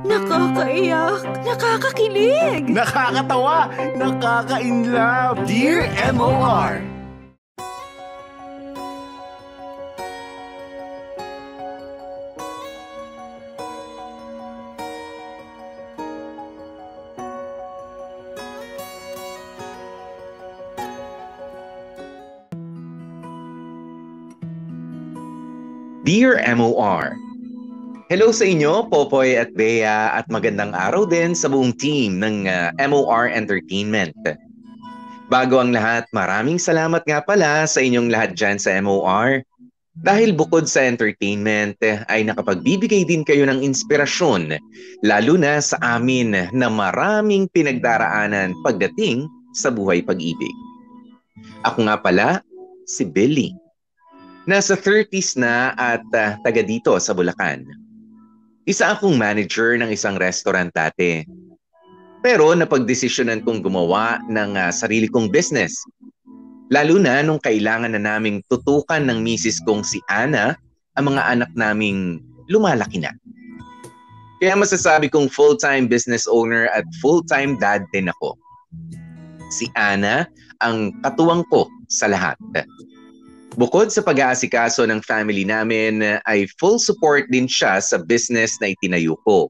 Nakakaiyak, nakakakilig, Nakakatawa, nakaka-inlove. Dear MOR. Dear MOR, hello sa inyo, Popoy at Bea, at magandang araw din sa buong team ng MOR Entertainment. Bago ang lahat, maraming salamat nga pala sa inyong lahat dyan sa MOR. Dahil bukod sa entertainment, ay nakapagbibigay din kayo ng inspirasyon, lalo na sa amin na maraming pinagdaraanan pagdating sa buhay pag-ibig. Ako nga pala, si Billy. Nasa 30s na at taga dito sa Bulacan. Isa akong manager ng isang restaurant dati. Pero napagdesisyonan kong gumawa ng sarili kong business. Lalo na nung kailangan na naming tutukan ng misis kong si Ana ang mga anak naming lumalaki na. Kaya masasabi kong full-time business owner at full-time dad din ako. Si Ana ang katuwang ko sa lahat. Bukod sa pag-aasikaso ng family namin, ay full support din siya sa business na itinayo ko.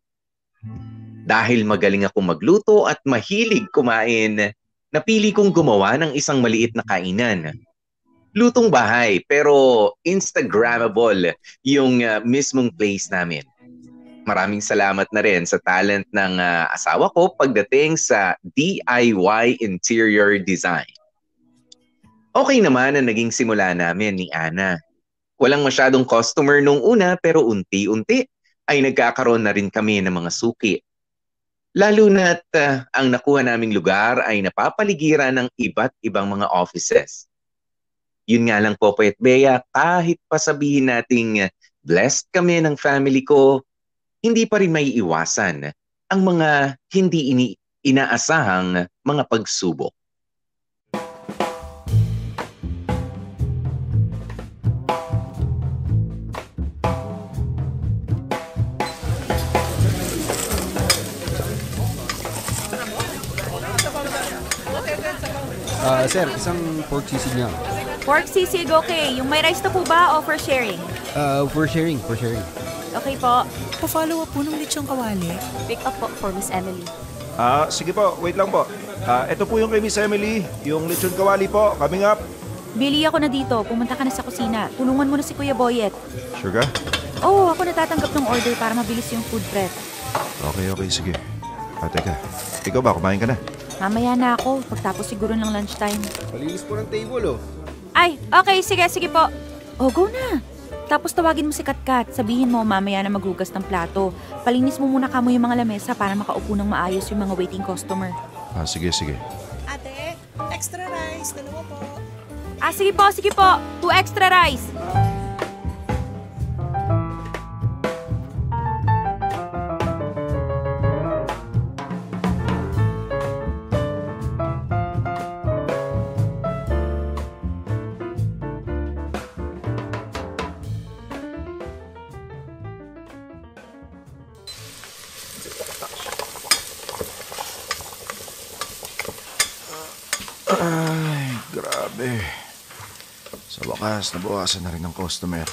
Dahil magaling akong magluto at mahilig kumain, napili kong gumawa ng isang maliit na kainan. Lutong bahay pero Instagrammable yung mismong place namin. Maraming salamat na rin sa talent ng asawa ko pagdating sa DIY interior design. Okay naman ang naging simula namin ni Ana. Walang masyadong customer nung una pero unti-unti ay nagkakaroon na rin kami ng mga suki. Lalo na't ang nakuha naming lugar ay napapaligiran ng iba't ibang mga offices. Yun nga lang po, Poet Bea, kahit pasabihin nating blessed kami ng family ko, hindi pa rin may iwasan ang mga hindi inaasahang mga pagsubok. Sir, isang pork sisig niya. pork sisig, okay. Yung may rice na po ba o for sharing? For sharing. Okay po. Pa-follow up po ng lechong kawali. Pick up po for Miss Emily. Sige po, wait lang po. Ito po yung kay Miss Emily, yung lechon kawali po, coming up. Billy, ako na dito. Pumunta ka na sa kusina. Tulungan mo na si Kuya Boyet. Sure ka? Oo, ako natatanggap ng order para mabilis yung food prep. Okay, sige. Teka, ikaw ba, kumain ka na? Mamaya na ako. Pagtapos siguro ng lunchtime. Palinis po ng table, oh. Ay, okay. Sige po. Oh, go na. Tapos tawagin mo si Katkat. Sabihin mo mamaya na maghugas ng plato. Palinis mo muna kamo yung mga lamesa para makaupo ng maayos yung mga waiting customer. Sige. Ate, extra rice, 2 po. Sige po. 2 extra rice. Ay, grabe. Sa wakas, nabawasan na rin ng customer.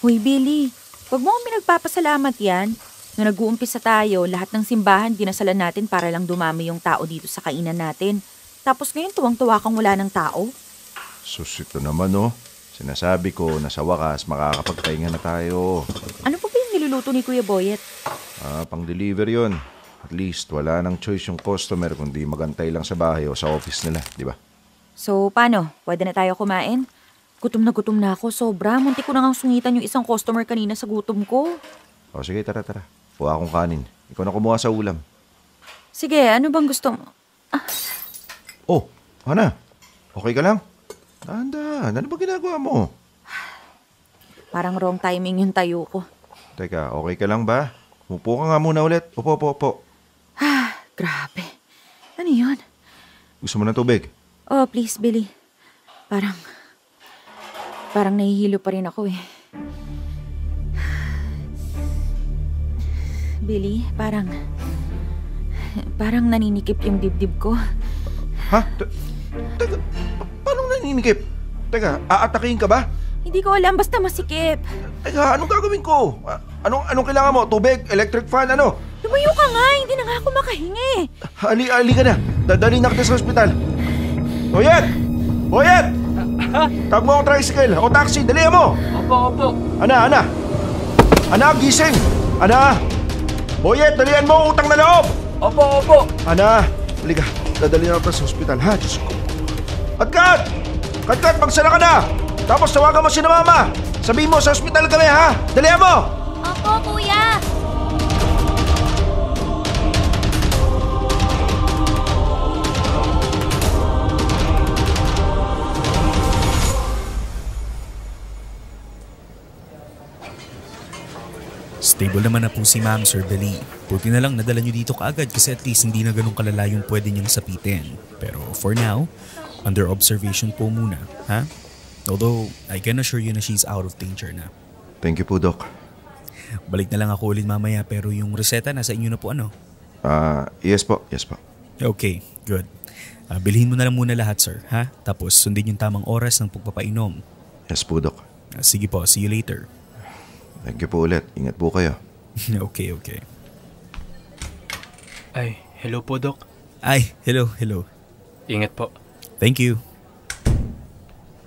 Hoy, Billy. Huwag mo kami nagpapasalamat yan. Nung nag-uumpisa tayo, lahat ng simbahan dinasalan natin para lang dumami yung tao dito sa kainan natin. Tapos ngayon tuwang-tuwa kang wala ng tao. Sus, ito naman, oh. Sinasabi ko na sa wakas makakapagpahinga na tayo. Ano po ba yung niluluto ni Kuya Boyet? Pang-deliver yun. At least wala nang choice yung customer kundi magantay lang sa bahay o sa office nila, di ba? So, paano? Pwede na tayo kumain? Gutom na ako. Sobra. Munti ko na ngang sungitan yung isang customer kanina sa gutom ko. Sige, tara. Kuha akong kanin. Ikaw na kumuha sa ulam. Sige, ano bang gusto mo? Oh, Hana. Okay ka lang? Dahan-dahan. Ano ba ginagawa mo? Parang wrong timing yung tayo ko. Teka, okay ka lang ba? Upo ka nga muna ulit. Upo. Grabe. Ano yun? Gusto mo ng tubig? Oh, please, Billy. Parang nahihilo pa rin ako eh. Billy, parang naninikip yung dibdib ko. Ha? Teka, paano naninikip? Teka, aatakihin ka ba? Hindi ko alam, basta masikip. Teka, anong gagawin ko? Anong kailangan mo? Tubig? Electric fan? Ano? Lumayo ka nga, hindi na nga ako makahingi. Ali ka na. Dadali na kita sa ospital. Boyet! Boyet! Tawag mo ang tricycle o taxi. Dalihan mo! Opo. Ana! Ana, gising! Ana! Boyet, dalihan mo! Utang na loob! Opo. Ana! Halika. Dadali na kita sa ospital. Ha? Diyos ko. Katkat! Katkat, magsara ka na! Tapos tawagan mo si na mama! Sabihin mo sa ospital kami, ha? Dalihan mo! Opo, kuya! Stable naman na po si Ma'am, Sir Billy. Buti na lang nadala nyo dito kaagad kasi at least hindi na ganun kalala yung pwede niyang sapitin. Pero for now, under observation po muna, ha? Although, I can assure you na she's out of danger na. Thank you po, Doc. Balik na lang ako ulit mamaya pero yung reseta nasa inyo na po ano? Yes po. Okay, good. Bilhin mo na lang muna lahat, sir, ha? Tapos sundin yung tamang oras ng pagpapainom. Yes po, Doc. Sige po, see you later. Thank you po ulit. Ingat po kayo. Okay. Ay, hello po, Doc. Ay, hello. Ingat po. Thank you.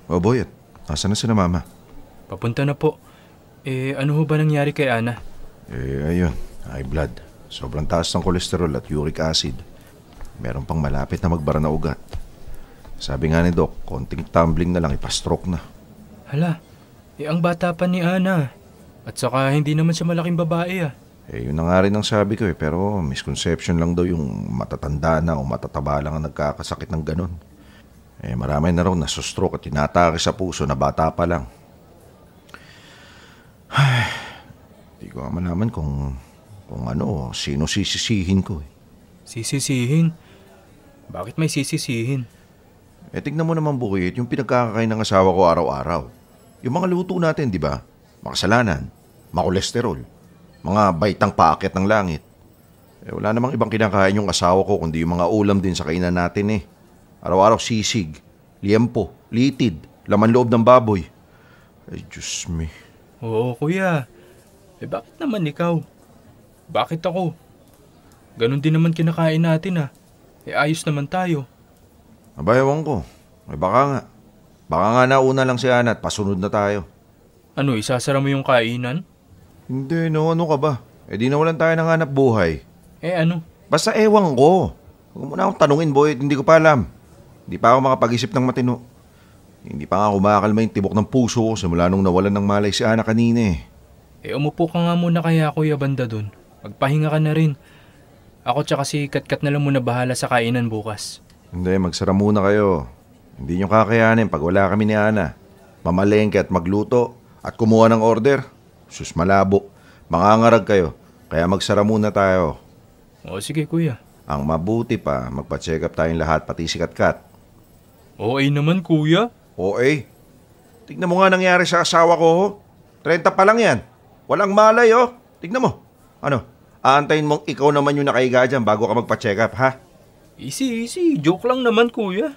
O, Boyet. Asan na si na mama? Papunta na po. Ano ho ba nangyari kay Ana? Ayun. High blood. Sobrang taas ng kolesterol at uric acid. Meron pang malapit na magbara na ugat. Sabi nga ni Doc, konting tumbling na lang, ipastroke na. Hala, ang bata pa ni Ana. At saka hindi naman siya malaking babae ah. Yun na nga rin ang sabi ko pero misconception lang daw yung matatanda na o matataba lang ang nagkakasakit ng ganun. Marami na raw nasustroke at tinatake sa puso na bata pa lang. Hindi ko malaman kung sino sisisihin ko. Sisisihin? Bakit may sisisihin? Tignan mo naman, Bukit, yung pinagkakakain ng asawa ko araw-araw. Yung mga luto natin, di ba? Makasalanan, makolesterol, mga baitang paakyat ng langit. Wala namang ibang kinakain yung asawa ko kundi yung mga ulam din sa kainan natin . Araw-araw sisig, liempo, litid, laman loob ng baboy. Ay, Diyos me. Oo, kuya. Bakit naman ikaw? Bakit ako? Ganon din naman kinakain natin ah. Ayos naman tayo. Ewan ko. Baka nga. Baka nga nauna lang si Ana at pasunod na tayo. Ano, isasara mo yung kainan? Hindi, no. Ano ka ba? Di nawalan tayo ng hanap buhay. Ano? Basta ewan ko. Huwag mo na akong tanungin, boy. Hindi ko pa alam. Hindi pa ako makapag-isip ng matino. Hindi pa nga kumakalma yung tibok ng puso ko simula nung nawalan ng malay si Ana kanina . Umupo ka nga muna kaya, Kuya Banda dun. Magpahinga ka na rin. Ako tsaka si Katkat na lang muna bahala sa kainan bukas. Hindi, magsara muna kayo. Hindi nyo kakayanin pag wala kami ni Ana. Mamalengke at magluto at kumuha ng order. Sus, malabo. Mangangarag kayo. Kaya magsara muna tayo. O sige, Kuya. Ang mabuti pa, magpa-check up tayong lahat, pati si Katkat. Okay naman, Kuya. Tignan mo nga nangyari sa asawa ko. 30 pa lang yan. Walang malay, Tignan mo. Ano? Aantayin mong ikaw naman yung nakahiga dyan bago ka magpa-check up, ha? Easy. Joke lang naman, Kuya.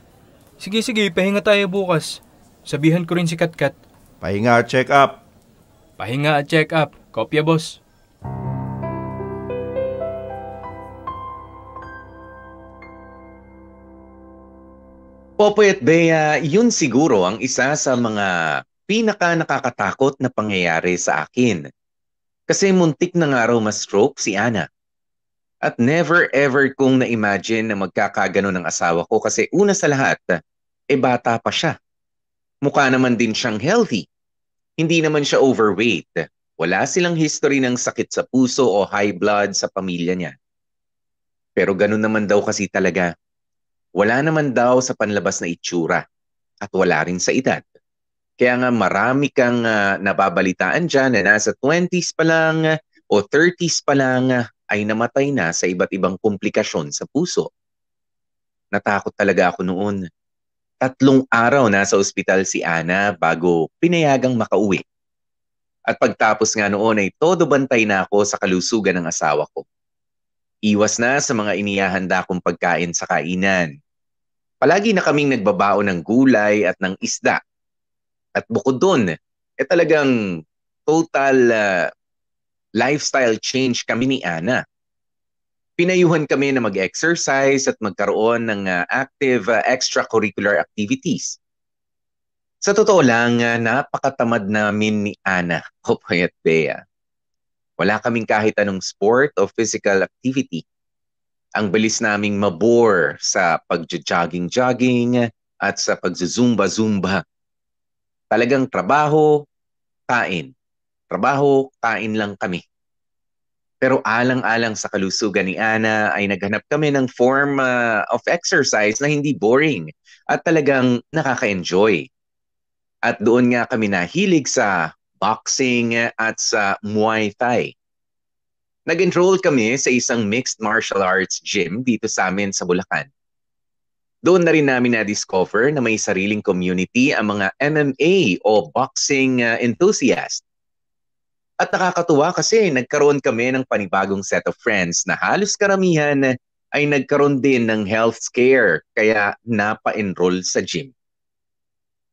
Sige, pahinga tayo bukas. Sabihan ko rin si Katkat. Pahinga at check up. Pahinga at check up. Kopya, boss. Popoy at Bea, yun siguro ang isa sa mga pinaka-nakakatakot na pangyayari sa akin. Kasi muntik na nga raw ma-stroke si Ana. At never ever kong na-imagine na magkakagano ng asawa ko kasi una sa lahat, bata pa siya. Mukha naman din siyang healthy. Hindi naman siya overweight. Wala silang history ng sakit sa puso o high blood sa pamilya niya. Pero ganun naman daw kasi talaga. Wala naman daw sa panlabas na itsura at wala rin sa edad. Kaya nga marami kang nababalitaan dyan na nasa 20s pa lang o 30s pa lang ay namatay na sa iba't ibang komplikasyon sa puso. Natakot talaga ako noon. 3 araw nasa ospital si Ana bago pinayagang makauwi. At pagtapos nga noon ay todo bantay na ako sa kalusugan ng asawa ko. Iwas na sa mga inihahanda kong pagkain sa kainan. Palagi na kaming nagbabaon ng gulay at ng isda. At bukod doon, talagang total lifestyle change kami ni Ana. Pinayuhan kami na mag-exercise at magkaroon ng active extracurricular activities. Sa totoo lang, napakatamad namin ni Ana, Popoy at Bea. Wala kaming kahit anong sport o physical activity. Ang bilis naming mabore sa pag-jogging-jogging at sa pag-zumba-zumba. Talagang trabaho, kain. Trabaho, kain lang kami. Pero alang-alang sa kalusugan ni Ana ay naghanap kami ng form of exercise na hindi boring at talagang nakaka-enjoy. At doon nga kami nahilig sa boxing at sa Muay Thai. Nag-enroll kami sa isang mixed martial arts gym dito sa amin sa Bulacan. Doon na rin namin na-discover na may sariling community ang mga MMA o boxing enthusiast. At nakakatuwa kasi nagkaroon kami ng panibagong set of friends na halos karamihan ay nagkaroon din ng health scare kaya napa-enroll sa gym.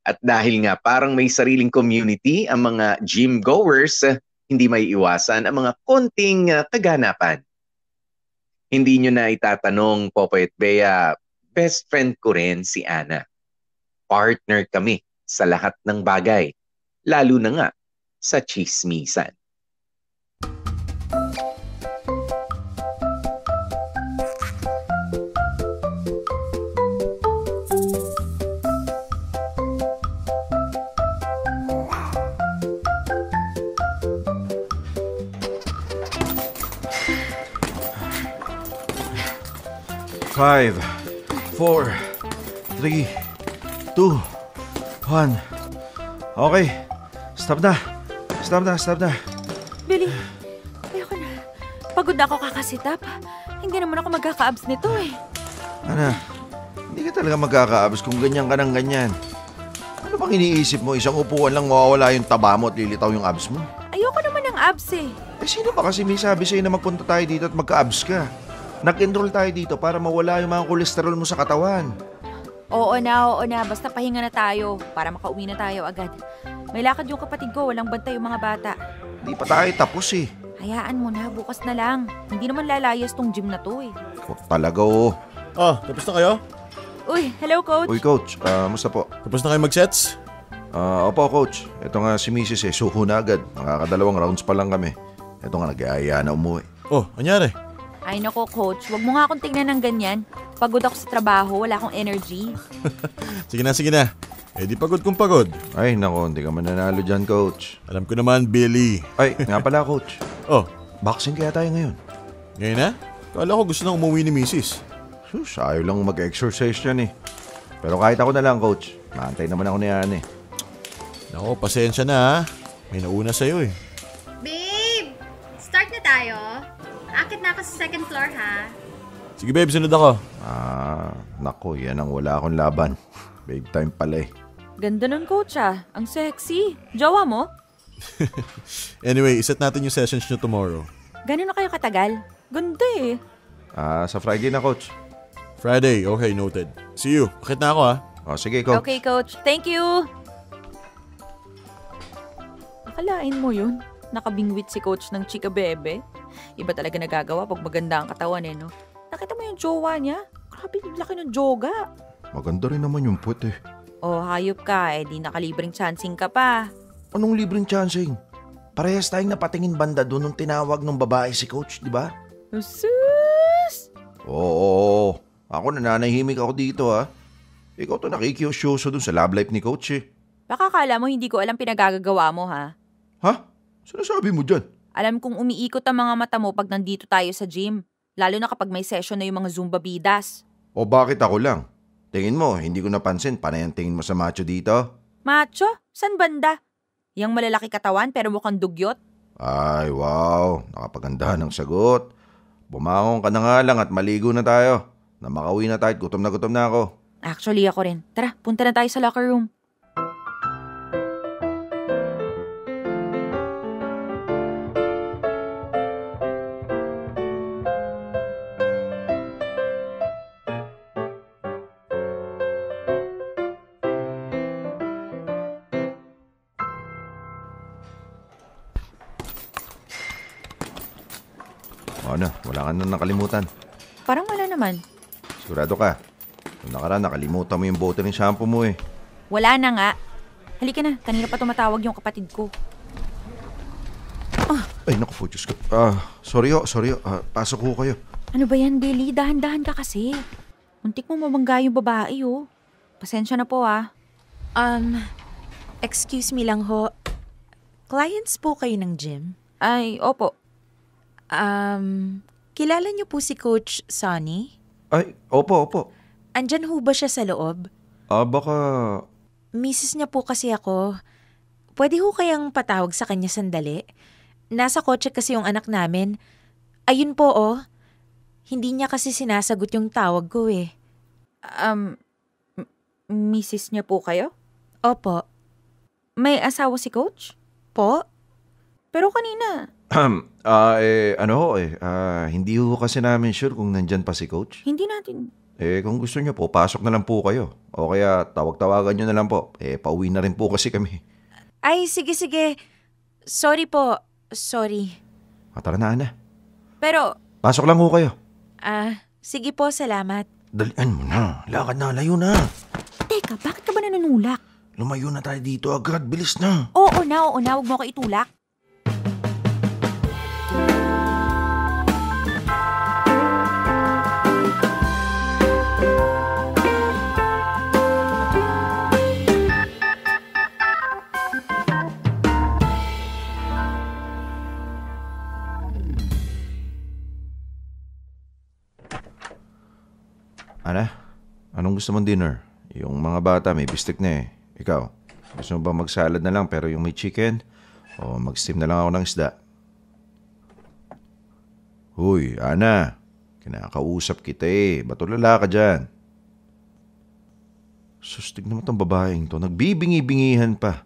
At dahil nga parang may sariling community ang mga gym goers, hindi may iwasan ang mga konting kaganapan. Hindi nyo na itatanong, Popoy at Bea, best friend ko rin si Ana. Partner kami sa lahat ng bagay, lalo na nga sa chismisan. Five, 4, 3, 2, 1. Okay. Stop na. Billy, ayoko na. Pagod na ako kakasitap. Hindi naman ako magkaka-abs nito eh. Ana, hindi ka talaga magkaka-abs kung ganyan ka ng ganyan. Ano bang iniisip mo? Isang upuan lang mawawala yung taba mo at lilitaw yung abs mo? Ayoko naman ng abs eh. Sino ba kasi may sabi sa'yo na magpunta tayo dito at magka-abs ka? Nag-enroll tayo dito para mawala yung mga kolesterol mo sa katawan. Oo na. Basta pahinga na tayo para makauwi na tayo agad. May lakad yung kapatid ko, walang bantay yung mga bata. Di pa tayo tapos eh. Hayaan mo na, bukas na lang. Hindi naman lalayas tong gym na to eh. Huwag talaga oh. Tapos na kayo? Uy, hello coach. Uy coach, musta po? Tapos na kayo mag-sets? Opo coach, ito nga si Mrs. suho na agad. Nakakadalawang rounds pa lang kami. Ito nga nag-aaya na umuwi. Anyari? Ay nako coach, wag mo nga akong tingnan ng ganyan. Pagod ako sa trabaho, wala akong energy. Sige na. Di pagod kung pagod. Ay nako, hindi ka mananalo dyan coach. Alam ko naman, Billy. Ay, nga pala coach. Boxing kaya tayo ngayon? Ngayon na? Kala ko gusto nang umuwi ni Mrs. Sus, ayaw lang mag-exercise yan eh. Pero kahit ako na lang coach, maantay naman ako ni Anne. Nako, pasensya na ha. May nauna sa'yo eh. Babe! Start na tayo. Akit na ako sa second floor, ha? Sige babe, sunod ako. Nako, yan ang wala akong laban. Babe time pala eh. Ganda nun coach ah, ang sexy. Jowa mo? Anyway, iset natin yung sessions nyo tomorrow. Ganun na kayo katagal? Ganda eh. Sa Friday na coach. Friday, okay, noted. See you. Akit na ako ha. Sige coach. Okay coach, thank you. Akalain mo yun? Nakabingwit si coach ng chika bebe. Iba talaga nagagawa pag maganda ang katawan eh, no? Nakita mo yung jowa niya? Grabe, laki ng joga. Maganda rin naman yung puwet eh. Oh, hayop ka eh. Di nakalibreng chancing ka pa. Anong libreng chancing? Parehas tayong napatingin banda doon nung tinawag ng babae si coach, di ba? Sus! Oo. Ako nananahimik ako dito ha. Ikaw to nakikiyosyoso dun sa love life ni coach eh. Baka kala mo hindi ko alam pinagagagawa mo ha? Ha? Sinasabi mo dyan? Alam kong umiikot ang mga mata mo pag nandito tayo sa gym. Lalo na kapag may session na yung mga Zumba bidas. O bakit ako lang? Tingin mo, hindi ko napansin. Panay ang tingin mo sa macho dito? Macho? San banda? Yang malalaki katawan pero mukhang dugyot? Ay, wow. Nakapagandahan ng sagot. Bumangon ka na nga lang at maligo na tayo. Na makauwi na tayo at gutom na ako. Actually, ako rin. Tara, punta na tayo sa locker room. Ano, wala ka na nakalimutan. Parang wala naman. Sigurado ka. Kung nakaraan, nakalimutan mo yung bote ng shampoo mo eh. Wala na nga. Halika na, kanina pa tumatawag yung kapatid ko. Ay, naku po, Diyos ko. Sorry. Pasok ko kayo. Ano ba yan, Billy? Dahan-dahan ka kasi. Muntik mo mabangga yung babae, oh. Pasensya na po, ah. Excuse me lang ho. Clients po kayo ng gym? Ay, opo. Kilala niyo po si Coach Sonny? Ay, opo. Andyan ho ba siya sa loob? Baka... Misis niya po kasi ako. Pwede ho kayang patawag sa kanya sandali? Nasa kotse kasi yung anak namin. Ayun po, oh. Hindi niya kasi sinasagot yung tawag ko eh. Misis niya po kayo? Opo. May asawa si Coach? Po? Pero kanina, hindi ho kasi namin sure kung nandyan pa si Coach. hindi natin... Kung gusto nyo po, pasok na lang po kayo. O kaya, tawag-tawagan nyo na lang po. Pauwi na rin po kasi kami. Ay, sige. Sorry po. Sorry. Tara na, Ana. Pero, Pasok lang ho kayo. Sige po, salamat. Dalian mo na. Lakad na, layo na. teka, bakit ka ba nanunulak? Lumayo na tayo dito agad. Bilis na. Oo na, huwag mo ko itulak. Ana, anong gusto mong dinner? Yung mga bata may bistek na eh. Ikaw, gusto mo ba mag-salad na lang pero yung may chicken? O mag-steam na lang ako ng isda? Huy, Ana, kinakausap kita eh. Ba't ulala ka dyan? Sustig naman tong babaeng to. Nagbibingi-bingihan pa.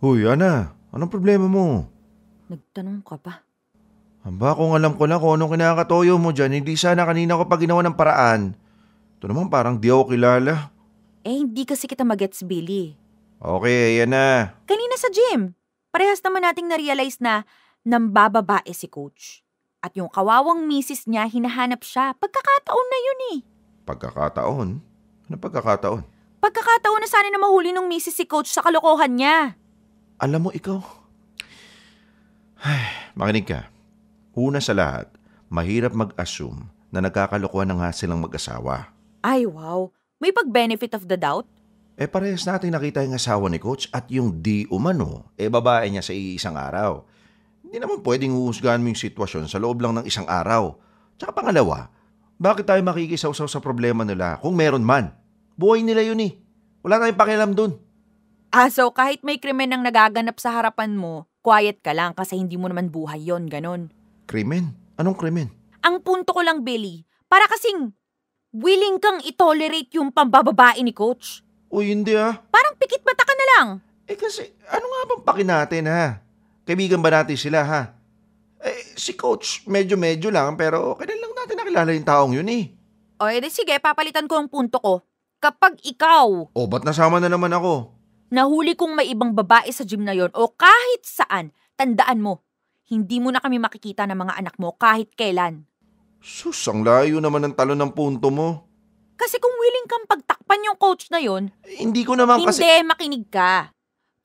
Huy, Ana, anong problema mo? Nagtanong ka pa. Aba, kung alam ko lang kung anong kinakatoyo mo dyan, hindi sana kanina ko pa ginawa ng paraan. Ito naman parang di ako kilala. Hindi kasi kita magets, Billy. Okay, ayan na. Kanina sa gym, parehas naman nating na-realize na nambababae si Coach. At yung kawawang misis niya, hinahanap siya. Pagkakataon na yun eh. Pagkakataon? Ano pagkakataon? Pagkakataon na sana na mahuli ng misis si Coach sa kalokohan niya. Alam mo ikaw? Makinig ka. Una sa lahat, mahirap mag-assume na nagkakalokohan na nga silang mag-asawa. Ay, wow. May pag-benefit of the doubt? Parehas natin nakita yung asawa ni Coach at yung di umano, babae niya sa iisang araw. Hindi naman pwedeng uhusgahan mo yung sitwasyon sa loob lang ng isang araw. Tsaka pangalawa, bakit tayo makikisaw-saw sa problema nila kung meron man? Buhay nila yun eh. Wala tayong pakialam dun. So kahit may krimen ang nagaganap sa harapan mo, quiet ka lang kasi hindi mo naman buhay yon, ganon. Krimen? Anong krimen? Ang punto ko lang, Billy, para kasing willing kang itolerate yung pambababae ni Coach. Uy, hindi ah. Parang pikit mata ka na lang. Kasi ano nga bang paki natin ha? Kaibigan ba natin sila ha? Si Coach medyo lang pero kailan lang natin nakilala yung taong yun eh. O edi sige, papalitan ko ang punto ko. Kapag ikaw, Ba't nasama na naman ako? nahuli kong may ibang babae sa gym na yon o kahit saan, tandaan mo, hindi mo na kami makikita ng mga anak mo kahit kailan. Sus, ang layo naman ng talon ng punto mo. Kasi kung willing kang pagtakpan yung coach na yon, Hindi ko naman kasi... hindi, makinig ka.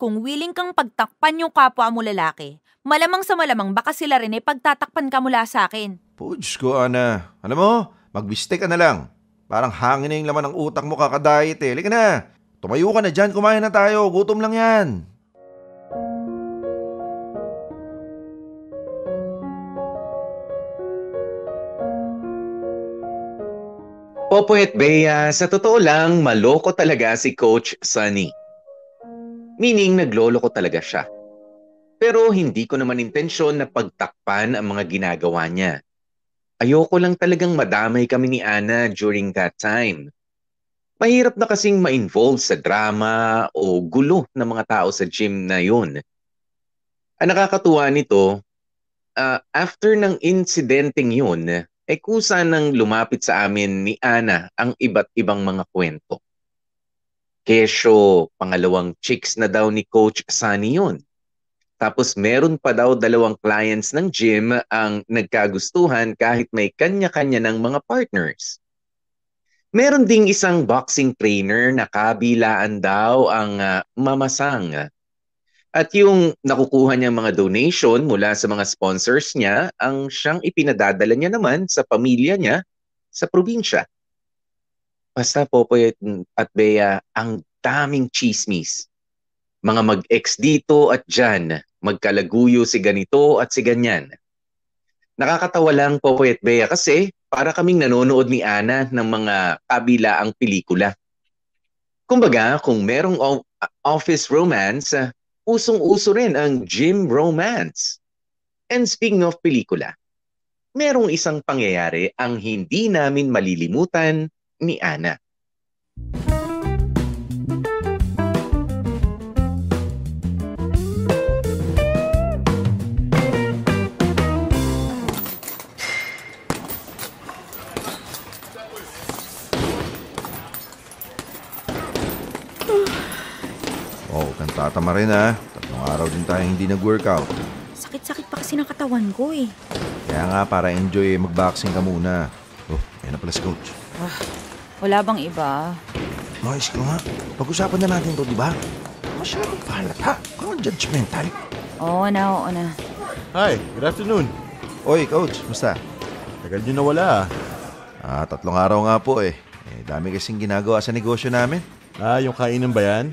Kung willing kang pagtakpan yung kapwa mo lalaki, malamang sa malamang baka sila rin pagtatakpan ka mula sa akin. Puds ko, Ana. Alam mo, magbiste ka na lang. Parang hangin na yung laman ng utak mo kakadayet eh. Halika na. Tumayo ka na dyan, kumain na tayo. Gutom lang yan. Popoy at Bea, sa totoo lang, maloko talaga si Coach Sonny. Meaning, nagloloko talaga siya. Pero hindi ko naman intensyon na pagtakpan ang mga ginagawa niya. Ayoko lang talagang madamay kami ni Ana during that time. Mahirap na kasing ma-involve sa drama o gulo ng mga tao sa gym na yun. Ang nakakatuwa nito, after ng insidenteng yun, kusa nang lumapit sa amin ni Ana ang iba't ibang mga kwento. Kesyo, pangalawang chicks na daw ni Coach Sonny yun. Tapos meron pa daw 2 clients ng gym ang nagkagustuhan kahit may kanya-kanya ng mga partners. Meron ding isang boxing trainer na kabilaan daw ang mamasang. At yung nakukuha niyang mga donation mula sa mga sponsors niya, ang siyang ipinadadala niya naman sa pamilya niya sa probinsya. Basta Popoy at Bea, ang daming chismis. Mga mag-ex dito at dyan, magkalaguyo si ganito at si ganyan. Nakakatawa lang Popoy at Bea kasi para kaming nanonood ni Ana ng mga kabilaang pelikula. Kumbaga, kung merong office romance, usong-uso rin ang gym romance. And speaking of pelikula, merong isang pangyayari ang hindi namin malilimutan ni Ana. Kang tatama rin 3 araw din tayo hindi nag-workout. Sakit-sakit pa kasi ng katawan ko eh. Kaya nga para enjoy mag-boxing ka muna. Yan na pala si Coach. Wala bang iba? Noise ka nga. Pag-usapan na natin to, di ba? Masyadong palata. Kung judgmental. Oo na. Hi, good afternoon. Oy, Coach. Musta? Tagal nyo nawala 3 araw nga po eh. Dami kasing ginagawa sa negosyo namin. Yung kainan ba yan?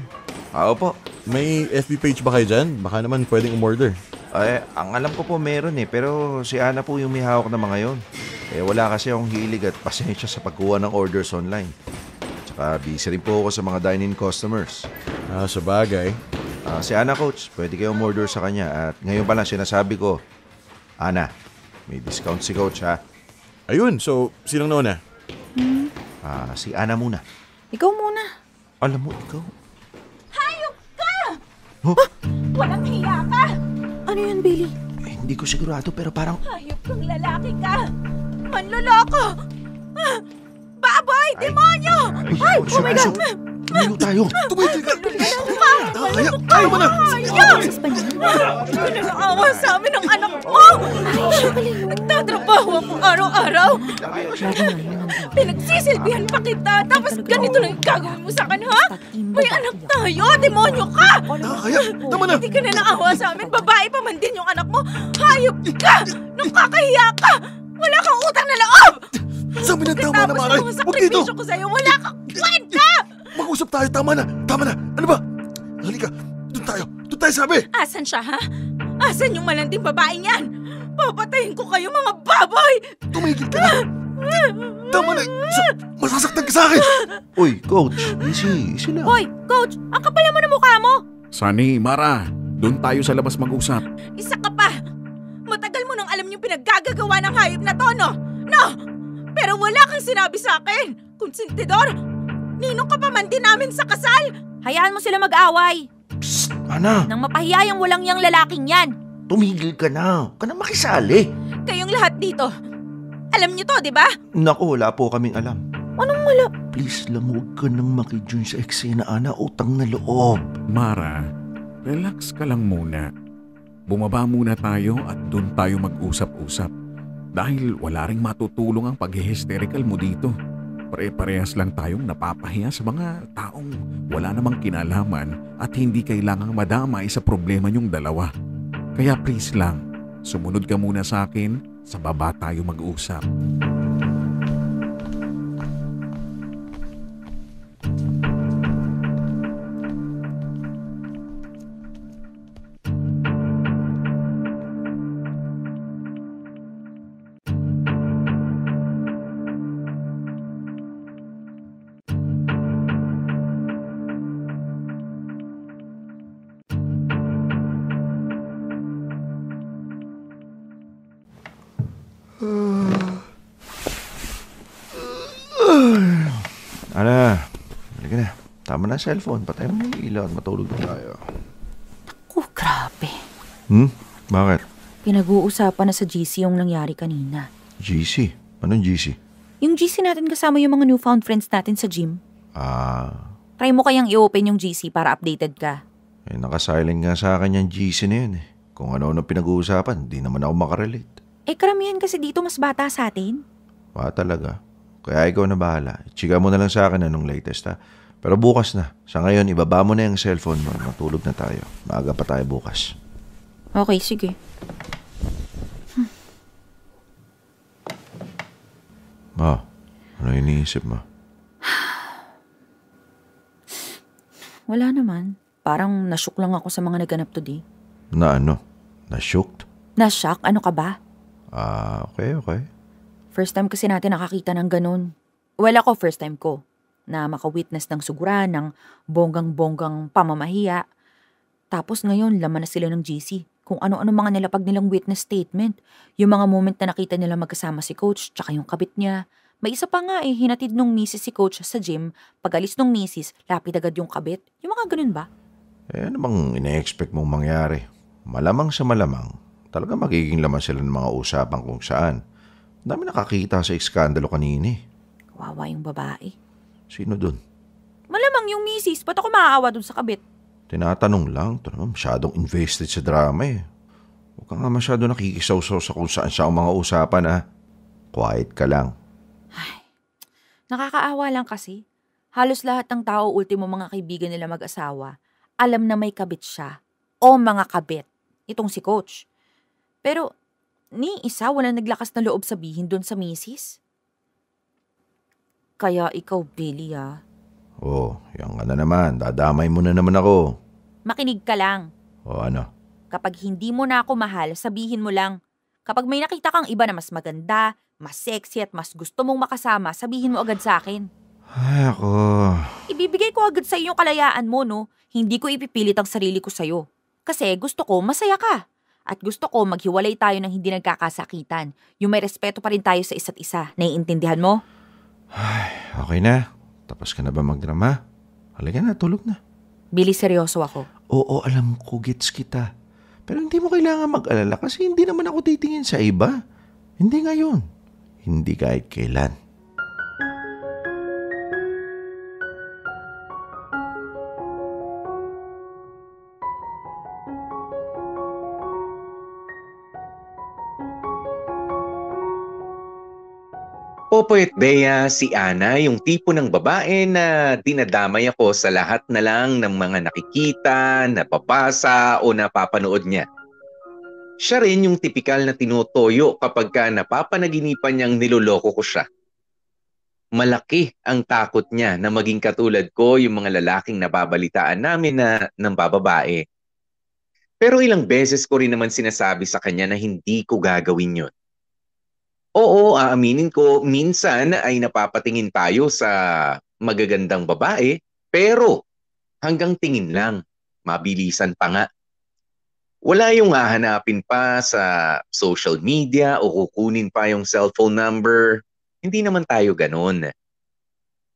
Opo. May FB page ba kayo dyan? Baka naman pwedeng umorder. Ang alam ko po meron pero si Ana po yung may hawak na mga yon. Wala kasi akong hilig at pasensya sa pagkuha ng orders online. Tsaka busy rin po ako sa mga dine-in customers. Sa bagay. Si Ana, Coach, pwede kayong umorder sa kanya. At ngayon pa lang sinasabi ko, Ana, may discount si Coach ha. Ayun, so sinong nauna? Si Ana muna. Ikaw muna. Alam mo, ikaw. Hayop ka! Huh? Walang hiya ka! Ano yun, Billy? Hindi ko sigurado pero parang... Hayop kang lalaki ka! Manloloko! Baboy! Demonyo! Ay, oh my God! Tumayo tayo! Tumigil ka! Kaya mo na! Pinag-aawa sa amin ang anak mo! Nagtatrabaho ako araw-araw! Pinagsisilbihan pa kita, tapos ganito lang gagawin mo sa akin, ha? May anak tayo! Demonyo ka! Kaya, tama na! Hindi ka na naawa sa amin, babae pa man din yung anak mo! Hayop ka! Nakakahiya ka! Wala kang utang na loob! Sabi na tama na, Maray! Tapos Huwag dito! sakripisyo ko sa'yo, wala kang kwenta! Mag-usap tayo, tama na! Tama na! Ano ba? Halika, doon tayo sabi! Asan siya, ha? Asan yung malanding babaeng yan? Papatayin ko kayo, mga baboy! Tumigil ka na! Tama na! Masasaktan ka sa akin! Uy, Coach, easy lang. Hoy, Coach! Ang kapal naman ng mukha mo! Sunny, Mara, doon tayo sa labas mag-usap. Isa ka pa! Matagal mo nang alam yung pinaggagawa ng hayop na to, no? No! Pero wala kang sinabi sa akin! Konsentidor! Ninong ka pa man din namin sa kasal! Hayaan mo sila mag-away. Psst, Ana! Nang mapahiyayang walang yang lalaking yan. Tumigil ka na. Huwag ka na makisali. Kayong lahat dito, alam niyo to, di ba? Naku, wala po kaming alam. Anong wala? Please lang, huwag ka nang makijun sa eksena, Ana. Utang na loob. Mara, relax ka lang muna. Bumaba muna tayo at doon tayo mag-usap-usap. Dahil wala ring matutulong ang pag-hysterical mo dito. Pare-parehas lang tayong napapahiya sa mga taong wala namang kinalaman at hindi kailangang madamay sa problema niyong dalawa. Kaya please lang, sumunod ka muna sa akin, sa baba tayo mag-usap. Ana, halika na. Tama na cellphone. Patay mo yung ilaw at matulog na tayo. Grabe. Bakit? Pinag-uusapan na sa GC yung nangyari kanina. GC? Anong GC? Yung GC natin kasama yung mga newfound friends natin sa gym. Try mo kayang i-open yung GC para updated ka. Nakasilent nga sa akin yung GC na yun eh. Kung ano na pinag-uusapan, di naman ako makarelate. Karamihan kasi dito mas bata sa atin. Talaga. Kaya ikaw na bahala. Chika mo na lang sa akin anong latest ha. Pero bukas na. Sa ngayon, ibaba mo na yung cellphone mo. Matulog na tayo. Maaga pa tayo bukas. Okay, sige. Ma, ano iniisip mo? Wala naman. Parang nashook lang ako sa mga naganap today. Na ano? Na-shocked? Na-shock? Ano ka ba? Okay. First time kasi natin nakakita ng ganun. Well, ako first time ko na maka-witness ng sugura, ng bonggang-bonggang pamamahiya. Tapos ngayon, laman na sila ng GC. Kung ano-ano mga nilapag nilang witness statement. Yung mga moment na nakita nila magkasama si Coach, tsaka yung kabit niya. May isa pa nga hinatid nung misis si Coach sa gym. Pag-alis nung misis, lapid agad yung kabit. Yung mga ganun ba? Ano bang ina-expect mong mangyari? Malamang sa malamang, talaga magiging laman sila ng mga usapan kung saan. Dami nakakita sa iskandalo kanini. Kawawa yung babae. Sino dun? Malamang yung misis. Ba't ako maaawa dun sa kabit? Tinatanong lang. Ito naman masyadong invested sa drama eh. Huwag ka nga masyado nakikisaw-saw sa kung saan siya ang mga usapan ha. Quiet ka lang. Nakakaawa lang kasi. Halos lahat ng tao, ultimo mga kaibigan nila mag-asawa, alam na may kabit siya. O mga kabit. Itong si Coach. Pero, ni isa walang naglakas na loob sabihin doon sa misis. Kaya ikaw, Billy Yan ka na naman. Dadamay mo na naman ako. Makinig ka lang. Ano? Kapag hindi mo na ako mahal, sabihin mo lang. Kapag may nakita kang iba na mas maganda, mas sexy at mas gusto mong makasama, sabihin mo agad sa akin. Ay, ako. Ibibigay ko agad sa iyo yung kalayaan mo, no? Hindi ko ipipilit ang sarili ko sa'yo. Kasi gusto ko masaya ka. At gusto ko maghiwalay tayo ng hindi nagkakasakitan. Yung may respeto pa rin tayo sa isa't isa. Naiintindihan mo? Ay, okay na. Tapos ka na ba magdrama? Halika na, tulog na. Billy, seryoso ako. Oo, alam ko, gets kita. Pero hindi mo kailangan mag-alala kasi hindi naman ako titingin sa iba. Hindi ngayon. Hindi kahit kailan. Popoy at Bea, si Ana, yung tipo ng babae na dinadamay ako sa lahat na lang ng mga nakikita, napapasa o napapanood niya. Siya rin yung tipikal na tinutoyo kapag ka napapanaginipan niyang niloloko ko siya. Malaki ang takot niya na maging katulad ko yung mga lalaking nababalitaan namin na ng bababae. Pero ilang beses ko rin naman sinasabi sa kanya na hindi ko gagawin yun. Oo, aaminin ko, minsan ay napapatingin tayo sa magagandang babae, pero hanggang tingin lang, mabilisan pa nga. Wala yung hahanapin pa sa social media o kukunin pa yung cellphone number. Hindi naman tayo ganun.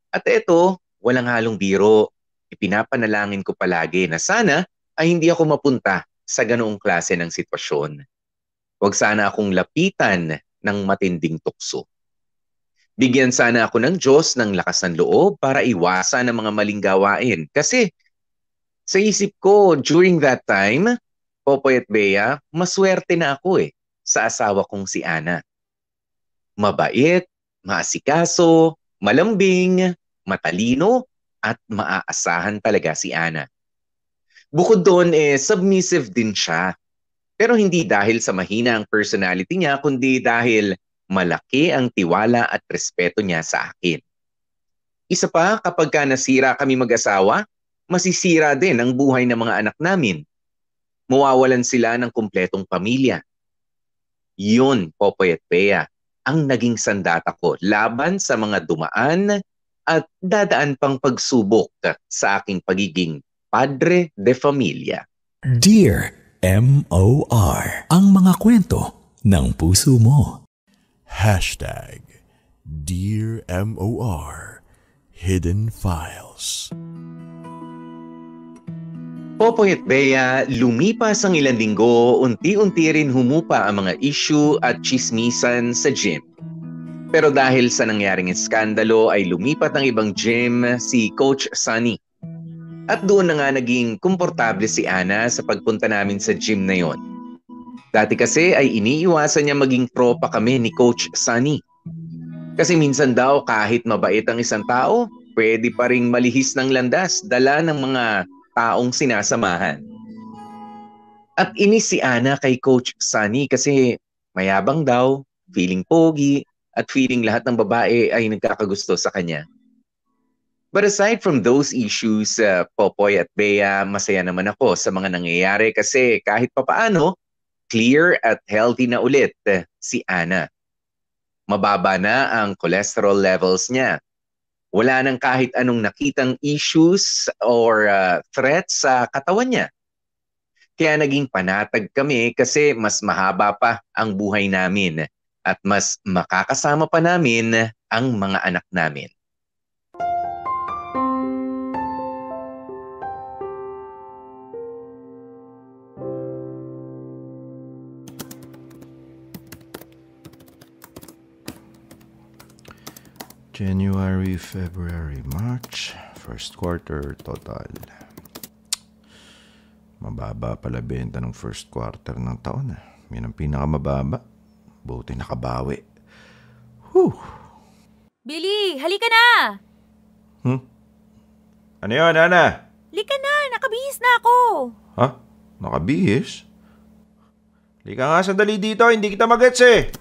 At eto, walang halong biro. Ipinapanalangin ko palagi na sana ay hindi ako mapunta sa ganoong klase ng sitwasyon. Huwag sana akong lapitan ng matinding tukso. Bigyan sana ako ng Diyos ng lakas ng loob para iwasan ang mga maling gawain. Kasi sa isip ko, during that time, Popoy at Bea, maswerte na ako sa asawa kong si Ana. Mabait, maasikaso, malambing, matalino, at maaasahan talaga si Ana. Bukod doon, submissive din siya. Pero hindi dahil sa mahina ang personality niya, kundi dahil malaki ang tiwala at respeto niya sa akin. Isa pa, kapag ka nasira kami mag-asawa, masisira din ang buhay ng mga anak namin. Mawawalan sila ng kumpletong pamilya. Yun, Popoy at Bea, ang naging sandata ko laban sa mga dumaan at dadaan pang pagsubok sa aking pagiging padre de familia. Dear M.O.R. Ang mga kwento ng puso mo. Dear M.O.R. Hidden Files. Popoy at Bea, lumipas ang ilang linggo, unti-unti rin humupa ang mga issue at chismisan sa gym. Pero dahil sa nangyaring iskandalo ay lumipat ng ibang gym si Coach Sunny. At doon na nga naging komportable si Ana sa pagpunta namin sa gym na yon. Dati kasi ay iniiwasan niya maging tropa kami ni Coach Sunny. Kasi minsan daw kahit mabait ang isang tao, pwede pa ring malihis ng landas dala ng mga taong sinasamahan. At inis si Ana kay Coach Sunny kasi mayabang daw, feeling pogi, at feeling lahat ng babae ay nagkakagusto sa kanya. But aside from those issues, Popoy at Bea, masaya naman ako sa mga nangyayari kasi kahit papaano, clear at healthy na ulit si Ana. Mababa na ang cholesterol levels niya. Wala nang kahit anong nakitang issues or threats sa katawan niya. Kaya naging panatag kami kasi mas mahaba pa ang buhay namin at mas makakasama pa namin ang mga anak namin. January, February, March, first quarter total. Mababa pala benta ng first quarter ng taon. Yan ang pinakamababa. Buti nakabawi. Whew! Billy, halika na! Ano yun, Ana? Halika na, nakabihis na ako. Ha? Nakabihis? Halika nga sandali dito, hindi kita magets eh.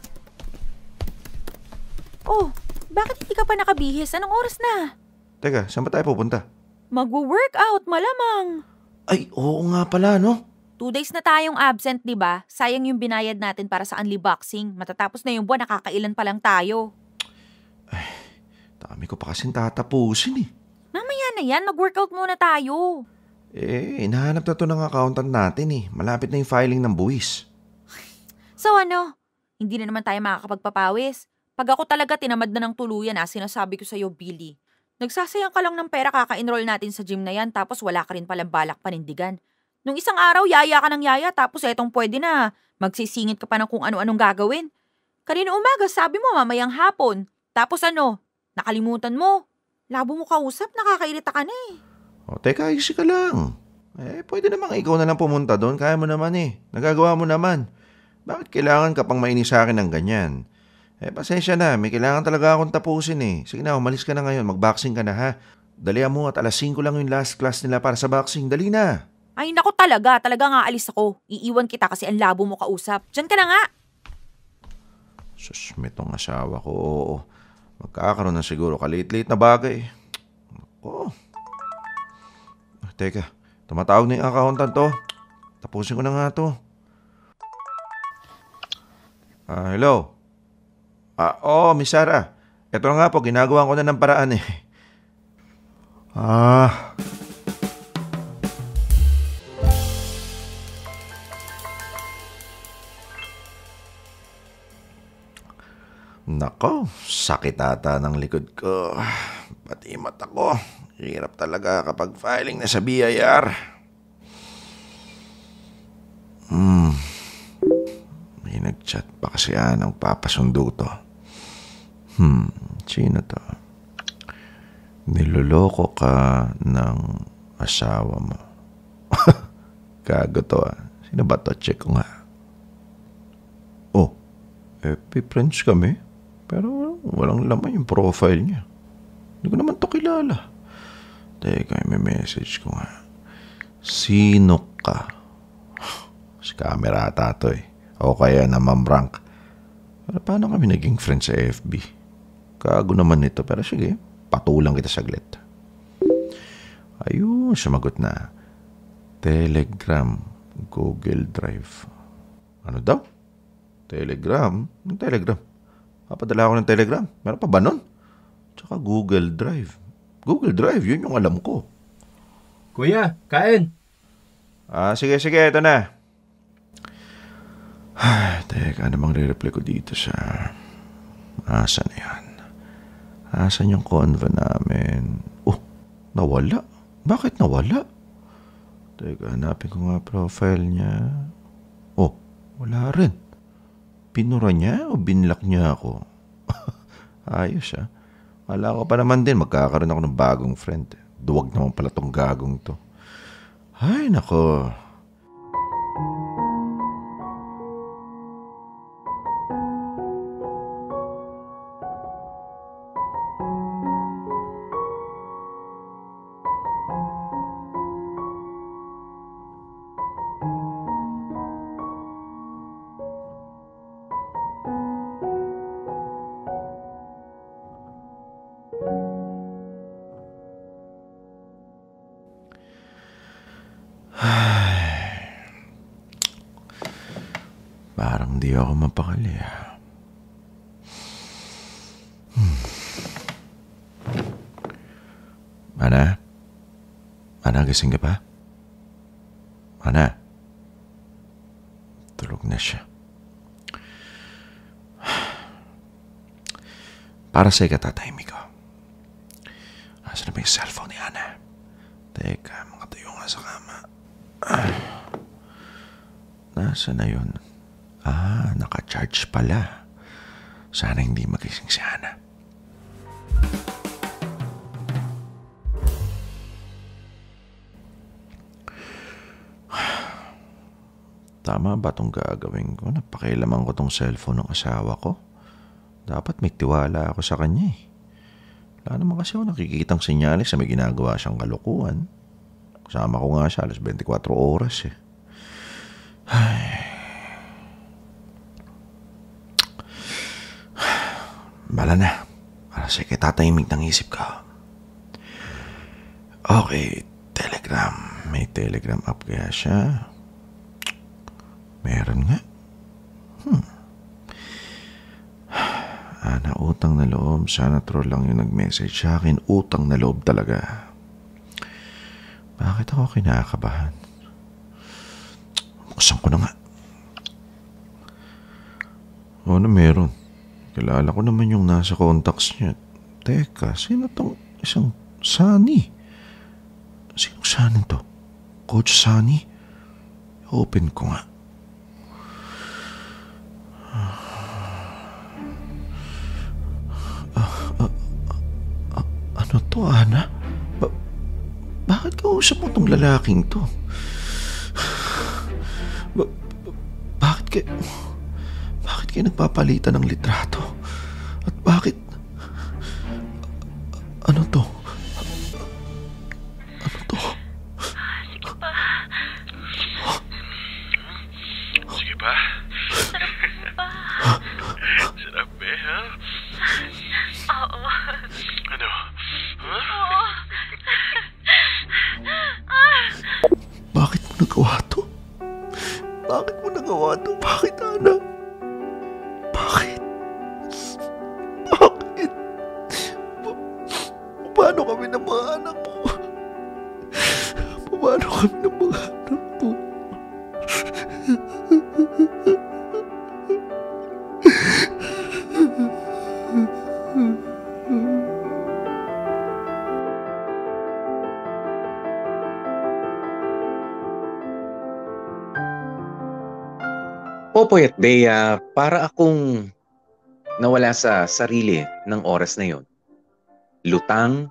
Oh, bakit hindi ka pa nakabihis? Anong oras na? Teka, saan ba tayo pupunta? Magwo-workout, malamang. Ay, oo nga pala, no? 2 days na tayong absent, di ba? Sayang yung binayad natin para sa unboxing. Matatapos na yung buwan, nakakailan pa lang tayo. Ay, dami ko pa kasing tatapusin eh. Mamaya na yan, mag-workout muna tayo. Hinahanap na to ng accountant natin eh. Malapit na yung filing ng buwis. So ano? Hindi na naman tayo makakapagpapawis. Pag ako talaga tinamad na ng tuluyan sinasabi ko sa'yo, Billy. Nagsasayang ka lang ng pera kaka-enroll natin sa gym na yan tapos wala ka rin palang balak panindigan. Nung isang araw, yaya ka ng yaya tapos etong pwede na. Magsisingit ka pa ng kung ano-anong gagawin. Kanina umaga, sabi mo mamayang hapon. Tapos ano? Nakalimutan mo. Labo mo kausap, nakakairita ka na eh. O, teka, easy ka lang. Pwede namang ikaw na lang pumunta doon. Kaya mo naman eh. Nagagawa mo naman. Bakit kailangan ka pang mainis sa akin ng ganyan? Pasensya na. May kailangan talaga akong tapusin eh. Sige na, umalis ka na ngayon. Mag-boxing ka na ha. Dalihan mo at alas 5 lang yung last class nila para sa boxing. Dali na. Ay nako talaga nga alis ako. Iiwan kita kasi ang labo mo kausap. Diyan ka na nga. Sus, metong asawa ko. Oo. Magkakaroon na siguro kalit-lit na bagay. Ako. Teka, tumatawag na yung accountant to. Tapusin ko na nga to. Hello? Miss Sarah. Ito na nga po, ginagawa ko na ng paraan eh. Nako, sakit ata ng likod ko. Pati mata ko. Hirap talaga kapag filing na sa BIR. May nag-chat pa kasi anang papasundo to. Sino to? Niloloko ka ng asawa mo. Gago to ah. Sino ba to? Check ko nga. Friends kami. Pero walang laman yung profile niya. Hindi ko naman to kilala. Teka, may message ko nga. Sino ka? Si camera ata to eh. O kaya na Ma'am Rank. Pero paano kami naging friends sa FB? Kago naman nito. Pero sige, patulang kita saglit. Ayun, sumagot na. Telegram, Google Drive. Ano daw? Telegram? Anong Telegram? Papadala ako ng Telegram. Meron pa ba nun? Tsaka Google Drive. Google Drive, yun yung alam ko. Kuya, kain. Sige, ito na. Teka, ano bang re-reply ko dito sa... Asan na yan? Asan yung convo namin? Nawala. Bakit nawala? Teka, hanapin ko nga profile niya. Wala rin. Pinura niya o binlock niya ako? Ayos ah. Wala ko pa naman din. Magkakaroon ako ng bagong friend. Duwag naman pala tong gagong to. Ay, nako. Parang di ako mapakali. Mana? Mana, gising ka pa? Mana? Tulog na siya. Para sa'yo ka, tatahimik ko. Asa na ba yung cellphone ni Ana? Teka, makatayo nga sa kama. Nasa na yun? Naka-charge pala. Sana hindi magising si Ana. Tama ba itong gagawin ko? Napakialaman ko tong cellphone ng asawa ko. Dapat may tiwala ako sa kanya. Wala naman kasi ako nakikitang senyales na may ginagawa siyang kalokohan. Kasama ko nga siya alas 24 oras Bala na. Para sige, tatahimik ng isip ko. Okay, Telegram. May Telegram app kaya siya? Meron nga. Ana, utang na loob. Sana troll lang yung nag-message sa akin. Utang na loob talaga. Bakit ako kinakabahan? Buksan ko na nga. Ano meron? Kilala ko naman yung nasa contacts niya. Teka, sino tong isang Sunny? Sinong Sunny to? Coach Sunny? Open ko nga. Ano to, Ana? Bakit kausap mo tong lalaking to? Bakit kayo nagpapalitan ng litrato? At bakit? Ano to? Ano to? Sige pa. Sige pa? Sarap pa. Sarap ha? Oo. Ano? Oo. Bakit mo nagawa to? Bakit mo nagawa to? Bakit, Ana? Bakit? Bakit? Paano kami ng mga anak ko? Paano kami ng mga anak ko? Popoy at Bea, para akong nawala sa sarili ng oras na yon. Lutang,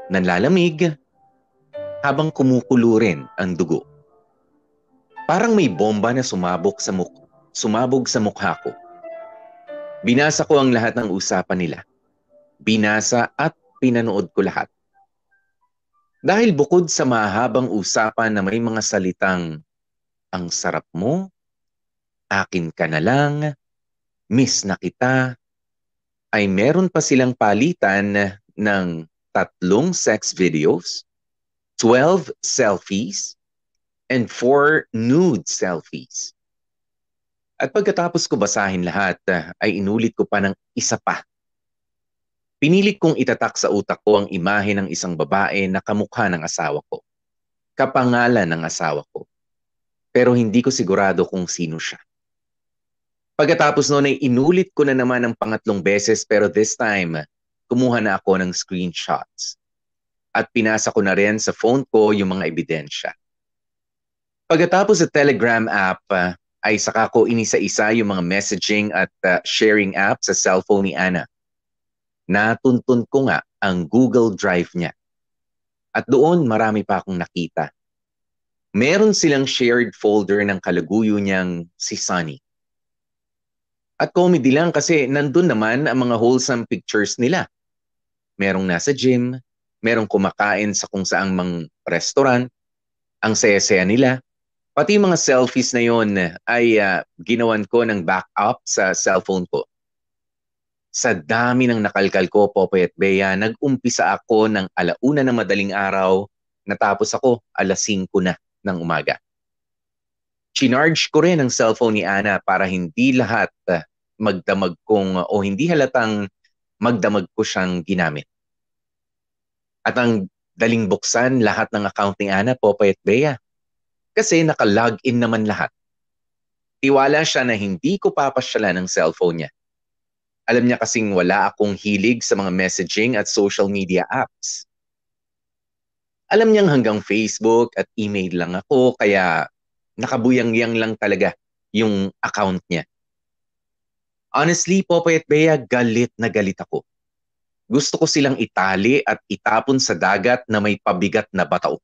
nanlalamig, habang kumukulo rin ang dugo. Parang may bomba na sumabog sa mukha ko. Binasa ko ang lahat ng usapan nila. Binasa at pinanood ko lahat. Dahil bukod sa mahabang usapan na may mga salitang, "Ang sarap mo," "Akin ka na lang," "Miss na kita," ay meron pa silang palitan ng 3 sex videos, 12 selfies, and 4 nude selfies. At pagkatapos ko basahin lahat, ay inulit ko pa ng isa pa. Pinilit kong itatak sa utak ko ang imahe ng isang babae na kamukha ng asawa ko. Kapangalan ng asawa ko. Pero hindi ko sigurado kung sino siya. Pagkatapos noon ay inulit ko na naman ang 3 beses, pero this time, kumuha na ako ng screenshots. At pinasa ko na rin sa phone ko yung mga ebidensya. Pagkatapos sa Telegram app, ay saka ko inisa-isa yung mga messaging at sharing app sa cellphone ni Ana. Natuntun ko nga ang Google Drive niya. At doon marami pa akong nakita. Meron silang shared folder ng kalaguyo niyang si Sunny. At comedy lang kasi nandun naman ang mga wholesome pictures nila. Merong nasa gym, merong kumakain sa kung saang mang restaurant, ang saya-saya nila. Pati mga selfies na yon ay ginawan ko ng backup sa cellphone ko. Sa dami ng nakalkal ko, Popoy at Bea, nag-umpisa ako ng 1:00 ng madaling araw, natapos ako 5:00 na ng umaga. Chinarge ko rin ang cellphone ni Ana para hindi lahat magdamag kong o hindi halatang magdamag ko siyang ginamit. At ang daling buksan lahat ng account ni Ana, Popoy at Bea. Kasi naka-login naman lahat. Tiwala siya na hindi ko papasyalan ng cellphone niya. Alam niya kasing wala akong hilig sa mga messaging at social media apps. Alam niyang hanggang Facebook at email lang ako, kaya nakabuyang-yang lang talaga yung account niya. Honestly, Popoy at Bea, galit na galit ako. Gusto ko silang itali at itapon sa dagat na may pabigat na bataw.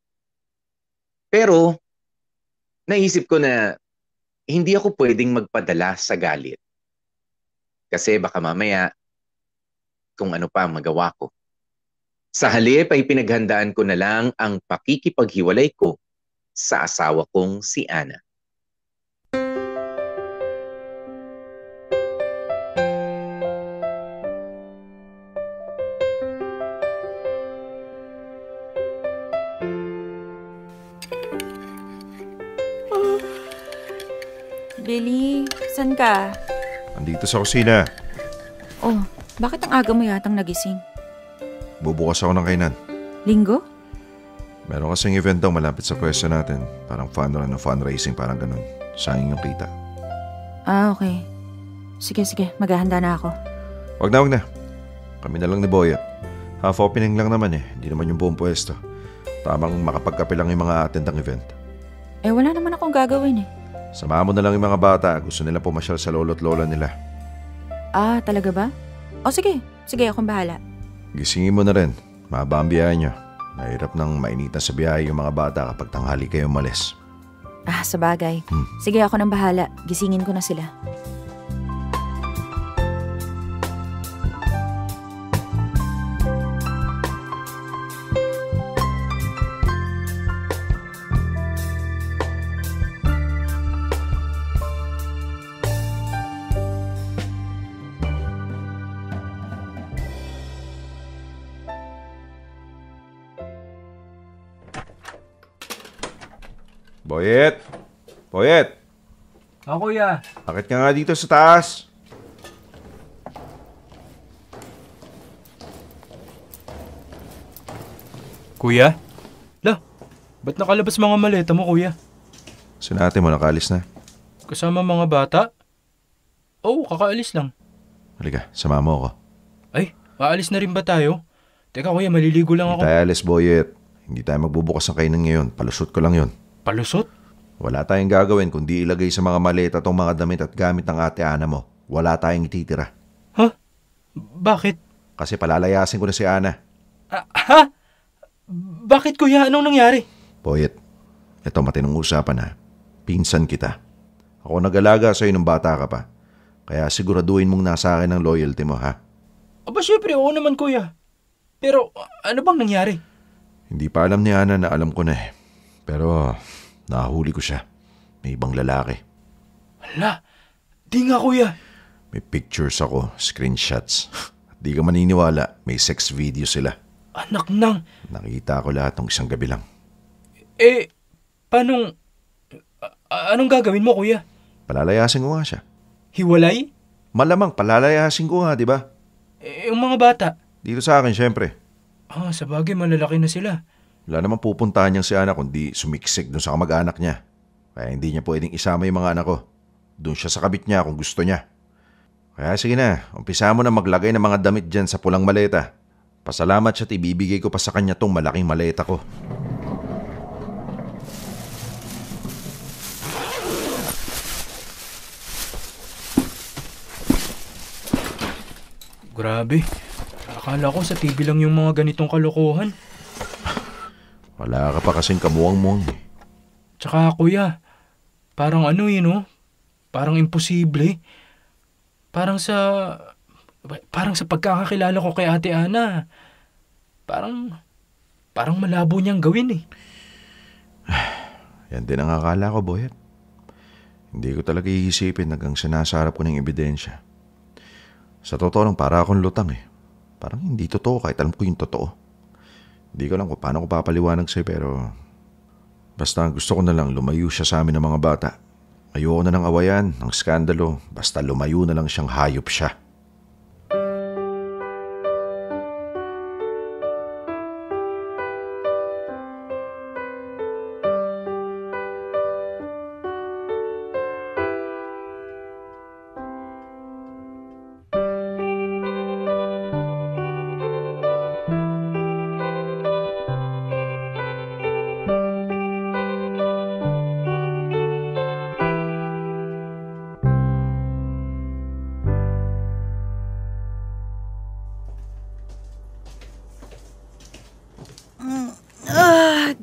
Pero, naisip ko na hindi ako pwedeng magpadala sa galit. Kasi baka mamaya, kung ano pa ang magawa ko. Sa halip ay pinaghandaan ko na lang ang pakikipaghiwalay ko sa asawa kong si Ana. Billy, saan ka? Andito sa kusina. Oh, bakit ang aga mo yatang nagising? Bubukas ako ng kainan. Linggo? Meron kasing event daw malapit sa pwesto natin. Parang fundraising, parang ganun. Sayang yung kita. Ah, okay. Sige, maghahanda na ako. Wag na. Kami na lang ni Boya. Half opening lang naman eh. Hindi naman yung buong pwesto. Tamang makapagkape lang yung mga attend ng event. Eh, wala naman akong gagawin eh. Samahan mo na lang yung mga bata. Gusto nila pumasyal sa lolo't lola nila. Ah, talaga ba? O sige, akong bahala. Gisingin mo na rin. Mahaba ang biyahe nyo. Mahirap nang mainitan sa biyahe yung mga bata kapag tanghali kayo umalis. Ah, sabagay. Sige, ako nang bahala. Gisingin ko na sila. Boyet! Kuya. Akit ka nga dito sa taas. Kuya? Ba't nakalabas mga maleta mo, kuya? Sinate mo, nakaalis na. Kasama mga bata? Oo, kakaalis lang. Halika, sama mo ako. Ay, aalis na rin ba tayo? Teka kuya, maliligo lang ako. Hindi tayo alis, Boyet. Hindi tayo magbubukas ng kainan ngayon. Palusot ko lang yun. Palusot? Wala tayong gagawin kundi ilagay sa mga maleta tong mga damit at gamit ng ate Ana mo. Wala tayong ititira. Ha? Bakit? Kasi palalayasin ko na si Ana. Ha? Bakit kuya? Anong nangyari? Boyet, ito matinong usapan ha. Pinsan kita. Ako nag-alaga sa'yo nung bata ka pa. Kaya siguraduhin mong nasa akin ang loyalty mo ha. Aba syempre, oo naman kuya. Pero ano bang nangyari? Hindi pa alam ni Ana na alam ko na eh. Pero nahuli ko siya. May ibang lalaki. Hala, di nga kuya. May pictures ako, screenshots. At di ka maniniwala, may sex video sila. Anak nang. Nakita ko lahat ng isang gabi lang. Anong gagawin mo kuya? Palalayasin ko nga siya. Hiwalay? Malamang palalayasin ko nga, di ba? Yung mga bata? Dito sa akin, syempre. Sabagay malalaki na sila. Wala namang pupuntahan niyang si Ana kundi sumiksik dun sa kamag-anak niya. Kaya hindi niya pwedeng isama yung mga anak ko. Doon siya sa kabit niya kung gusto niya. Kaya sige na, umpisa mo na maglagay ng mga damit dyan sa pulang maleta. Pasalamat siya at ibibigay ko pa sa kanya tong malaking maleta ko. Grabe. Akala ko sa TV lang yung mga ganitong kalokohan. Wala ka pa kasing kamuwang-muwang eh. Tsaka kuya, parang parang imposible. Parang sa pagkakakilala ko kay Ate Ana, parang malabo niyang gawin eh. Yan din ang akala ko, Boyet. Hindi ko talaga iisipin hanggang sinasarap ko ng ebidensya. Sa totoo lang, para akong lutang eh. Parang hindi totoo kahit alam ko yung totoo. Hindi ko alam kung paano ko papaliwanag sa'yo pero basta gusto ko na lang lumayo siya sa amin ng mga bata. Ayoko na ng awayan, ng skandalo. Basta lumayo na lang siyang hayop siya.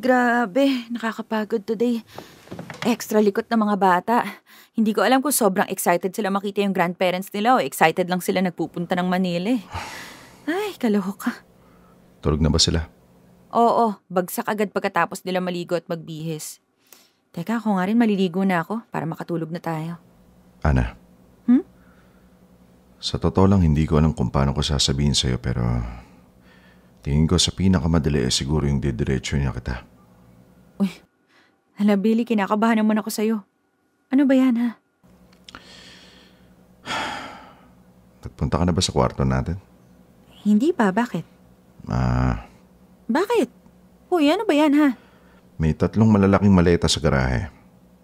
Grabe, nakakapagod today. Extra likot ng mga bata. Hindi ko alam kung sobrang excited sila makita yung grandparents nila o excited lang sila nagpupunta ng Manila. Ay, kaloka. Tulog na ba sila? Oo, bagsak agad pagkatapos nila maligo at magbihis. Teka, ako nga rin maliligo na ako para makatulog na tayo. Ana. Sa totoo lang, hindi ko alam kung paano ko sasabihin sa'yo pero tingin ko sa pinakamadali siguro yung didiretso niya kita. Uy, hala Billy, kinakabahan naman ako sa'yo. Ano ba yan ha? Nagpunta ka na ba sa kwarto natin? Hindi pa, bakit? Bakit? Uy, ano ba yan ha? May 3 malalaking maleta sa garahe.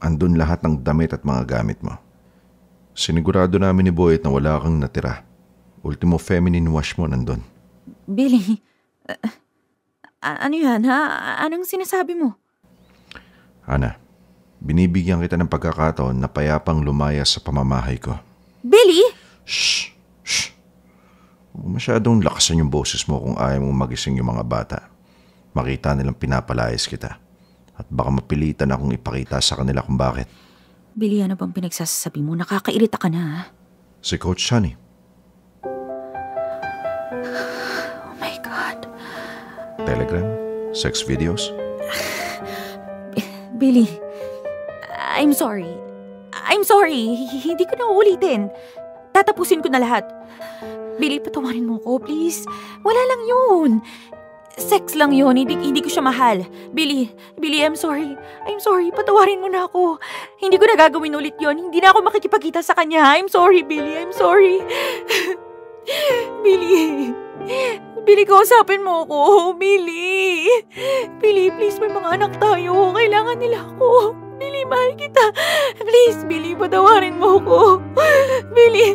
Andun lahat ng damit at mga gamit mo. Sinigurado namin ni Boyet na wala kang natira. Ultimo feminine wash mo nandun. Billy, ano yan ha? Anong sinasabi mo? Ana, binibigyan kita ng pagkakataon na payapang lumayas sa pamamahay ko. Billy? Shh! Shh! Huwag masyadong lakasan yung boses mo kung ayaw mong magising yung mga bata. Makita nilang pinapalayas kita. At baka mapilitan akong ipakita sa kanila kung bakit. Billy, ano bang pinagsasabi mo? Nakakairita ka na ha? Si Coach Sunny. Oh my God. Telegram? Sex videos? Billy, I'm sorry. I'm sorry. Hindi ko na uulitin. Tatapusin ko na lahat. Billy, patawarin mo ko, please. Wala lang yun. Sex lang yun. Hindi ko siya mahal. Billy, I'm sorry. I'm sorry. Patawarin mo na ako. Hindi ko na gagawin ulit yun. Hindi na ako makikipagkita sa kanya. I'm sorry, Billy. I'm sorry. Billy. Billy, kausapin mo ako. Billy. Billy, please, may mga anak tayo. Kailangan nila ako. Billy, mahal kita. Please, Billy, patawarin mo ako. Billy,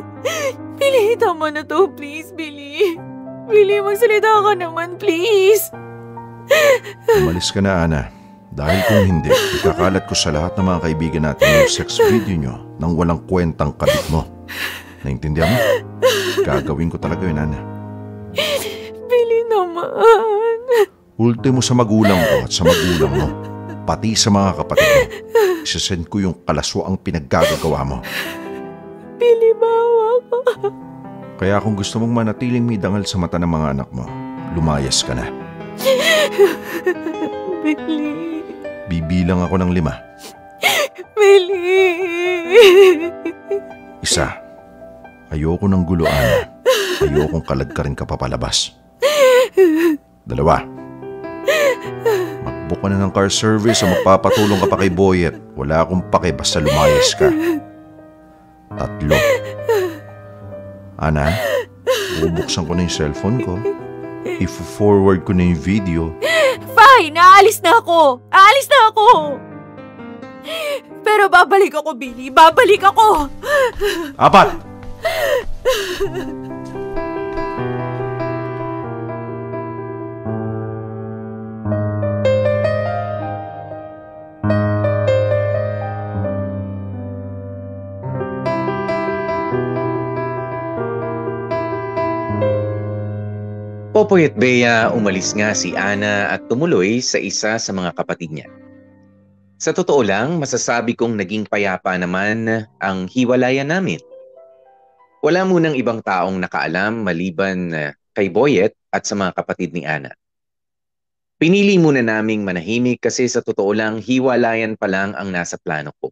tama na to. Please, Billy. Billy, magsalita ka naman, please. Umalis ka na, Ana. Dahil kung hindi, ikakalat ko sa lahat ng mga kaibigan natin yung sex video nyo nang walang kwentang kabit mo. Naintindihan mo? Gagawin ko talaga yun, Ana. Billy naman. Ultimo sa magulang ko at sa magulang mo. Pati sa mga kapatid mo. Isasend ko yung kalaswaang pinaggagawa mo. Billy, bawa ka. Kaya kung gusto mong manatiling may dangal sa mata ng mga anak mo, lumayas ka na. Billy. Bibilang ako ng 5. Billy. 1. Ayoko ng gulo, Ana. Ayokong kaladkarin ka papalabas. 2. Magbook ka na ng car service o magpapatulong ka pa kay Boyet. Wala akong pake basta lumayas ka. 3. Ana, bubuksan ko na yung cellphone ko. I-forward ko na yung video. Fine, aalis na ako. Pero babalik ako, Billy. Babalik ako. 4. Popoy at Bea, umalis nga si Ana at tumuloy sa isa sa mga kapatid niya. Sa totoo lang, masasabi kong naging payapa naman ang hiwalayan namin. Wala munang ibang taong nakaalam maliban kay Boyet at sa mga kapatid ni Ana. Pinili muna naming manahimik kasi sa totoo lang hiwalayan pa lang ang nasa plano ko.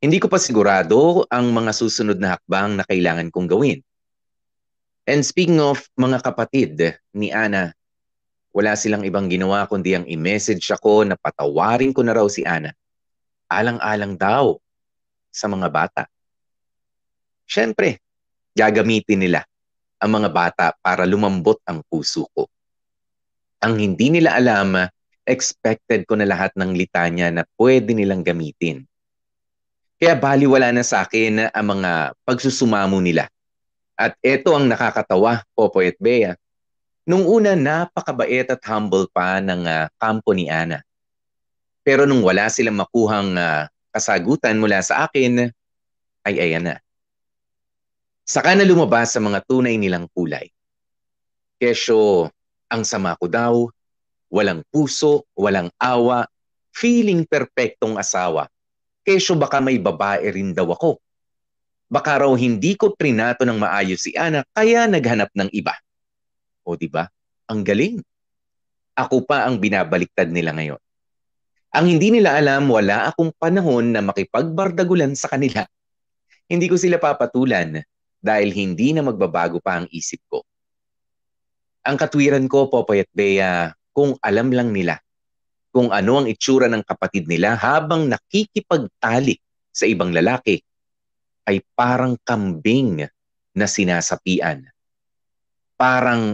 Hindi ko pa sigurado ang mga susunod na hakbang na kailangan kong gawin. And speaking of mga kapatid ni Ana, wala silang ibang ginawa kundi ang i-message ako na patawarin ko na raw si Ana. Alang-alang daw sa mga bata. Siyempre, gagamitin nila ang mga bata para lumambot ang puso ko. Ang hindi nila alam, expected ko na lahat ng litanya na pwede nilang gamitin. Kaya baliwala na sa akin ang mga pagsusumamo nila. At ito ang nakakatawa, Popoy at Bea. Nung una, napakabait at humble pa ng kampo ni Ana. Pero nung wala silang makuhang kasagutan mula sa akin, ay ayan na. Saka na lumabas sa mga tunay nilang kulay. Kesyo, ang sama ko daw, walang puso, walang awa, feeling perpektong asawa. Kesyo baka may babae rin daw ako. Baka raw hindi ko trinato ng maayos si Ana kaya naghanap ng iba. O diba? Ang galing. Ako pa ang binabaliktad nila ngayon. Ang hindi nila alam, wala akong panahon na makipagbardagulan sa kanila. Hindi ko sila papatulan dahil hindi na magbabago pa ang isip ko. Ang katwiran ko, Popoy at Bea, kung alam lang nila kung ano ang itsura ng kapatid nila habang nakikipagtalik sa ibang lalaki, ay parang kambing na sinasapian. Parang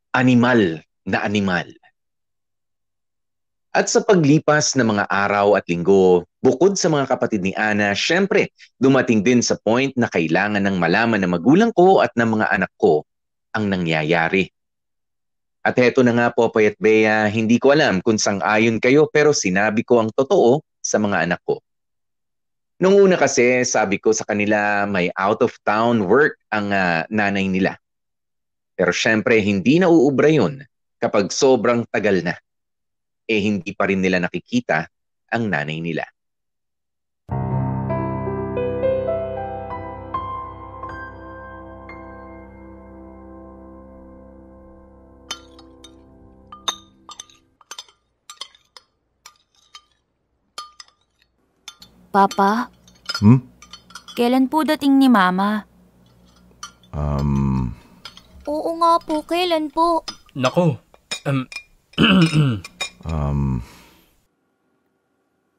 animal na animal. At sa paglipas ng mga araw at linggo, bukod sa mga kapatid ni Ana, syempre, dumating din sa point na kailangan ng malaman ng magulang ko at ng mga anak ko ang nangyayari. At heto na nga, Popoy at Bea, hindi ko alam kung sang-ayon kayo pero sinabi ko ang totoo sa mga anak ko. Nung una kasi, sabi ko sa kanila may out-of-town work ang nanay nila. Pero syempre, hindi na uubra yun kapag sobrang tagal na. Hindi pa rin nila nakikita ang nanay nila. Papa, kailan po dating ni Mama? Oo nga po, kailan po? Nako,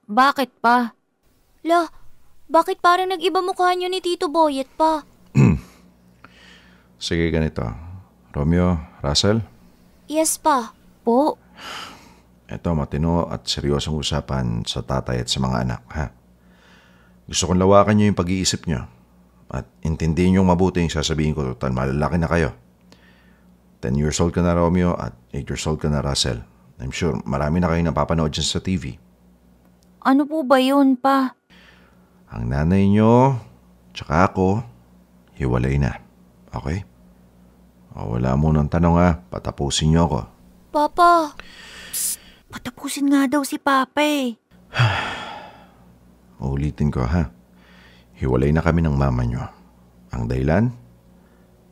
Bakit pa? La, bakit parang nag-iba mukha niyo ni Tito Boyet pa? Sige, ganito. Romeo, Russell? Yes pa. Po? Ito, matino at seryosong usapan sa tatay at sa mga anak, ha? Gusto kong lawakan niyo yung pag-iisip niyo. At intindihin niyo mabuti yung sasabihin ko. Total, malalaki na kayo. 10 years old ka na, Romeo, at 8 years old ka na, Russell. I'm sure marami na kayong napapanood dyan sa TV. Ano po ba yun, Pa? Ang nanay niyo, tsaka ako, hiwalay na. Okay? O, wala mo ng tanong, ha? Patapusin niyo ako. Papa. Psst, patapusin nga daw si Papa eh. Uulitin ko, ha? Hiwalay na kami ng mama niyo. Ang dahilan?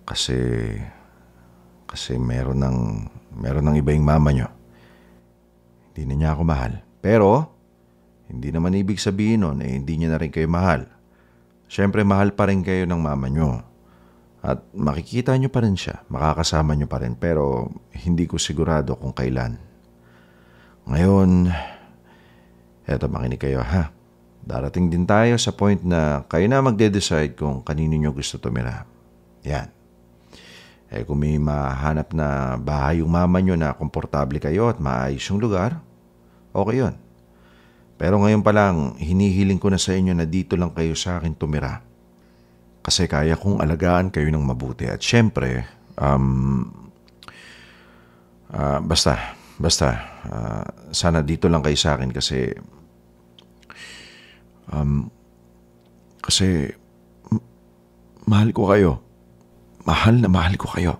Kasi meron ng iba yung mama niyo. Hindi na niya ako mahal. Pero, hindi naman ibig sabihin nun hindi niya na rin kayo mahal. Siyempre, mahal pa rin kayo ng mama niyo. At makikita niyo pa rin siya. Makakasama niyo pa rin. Pero, hindi ko sigurado kung kailan. Ngayon, eto, makinig kayo, ha? Darating din tayo sa point na kayo na magde-decide kung kanino nyo gusto tumira. Yan. Kung may mahanap na bahay yung mama nyo na komportable kayo at maayos yung lugar, okay yun. Pero ngayon pa lang, hinihiling ko na sa inyo na dito lang kayo sa akin tumira. Kasi kaya kong alagaan kayo ng mabuti. At syempre, sana dito lang kayo sa akin kasi mahal ko kayo. Mahal na mahal ko kayo.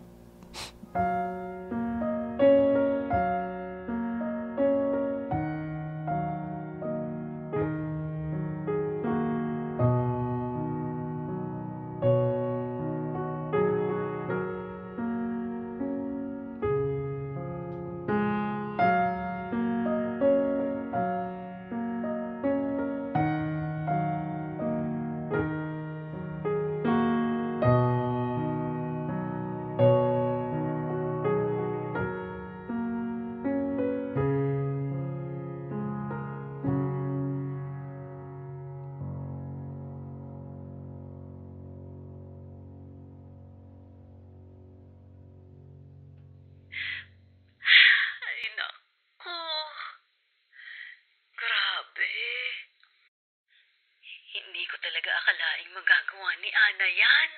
na yan.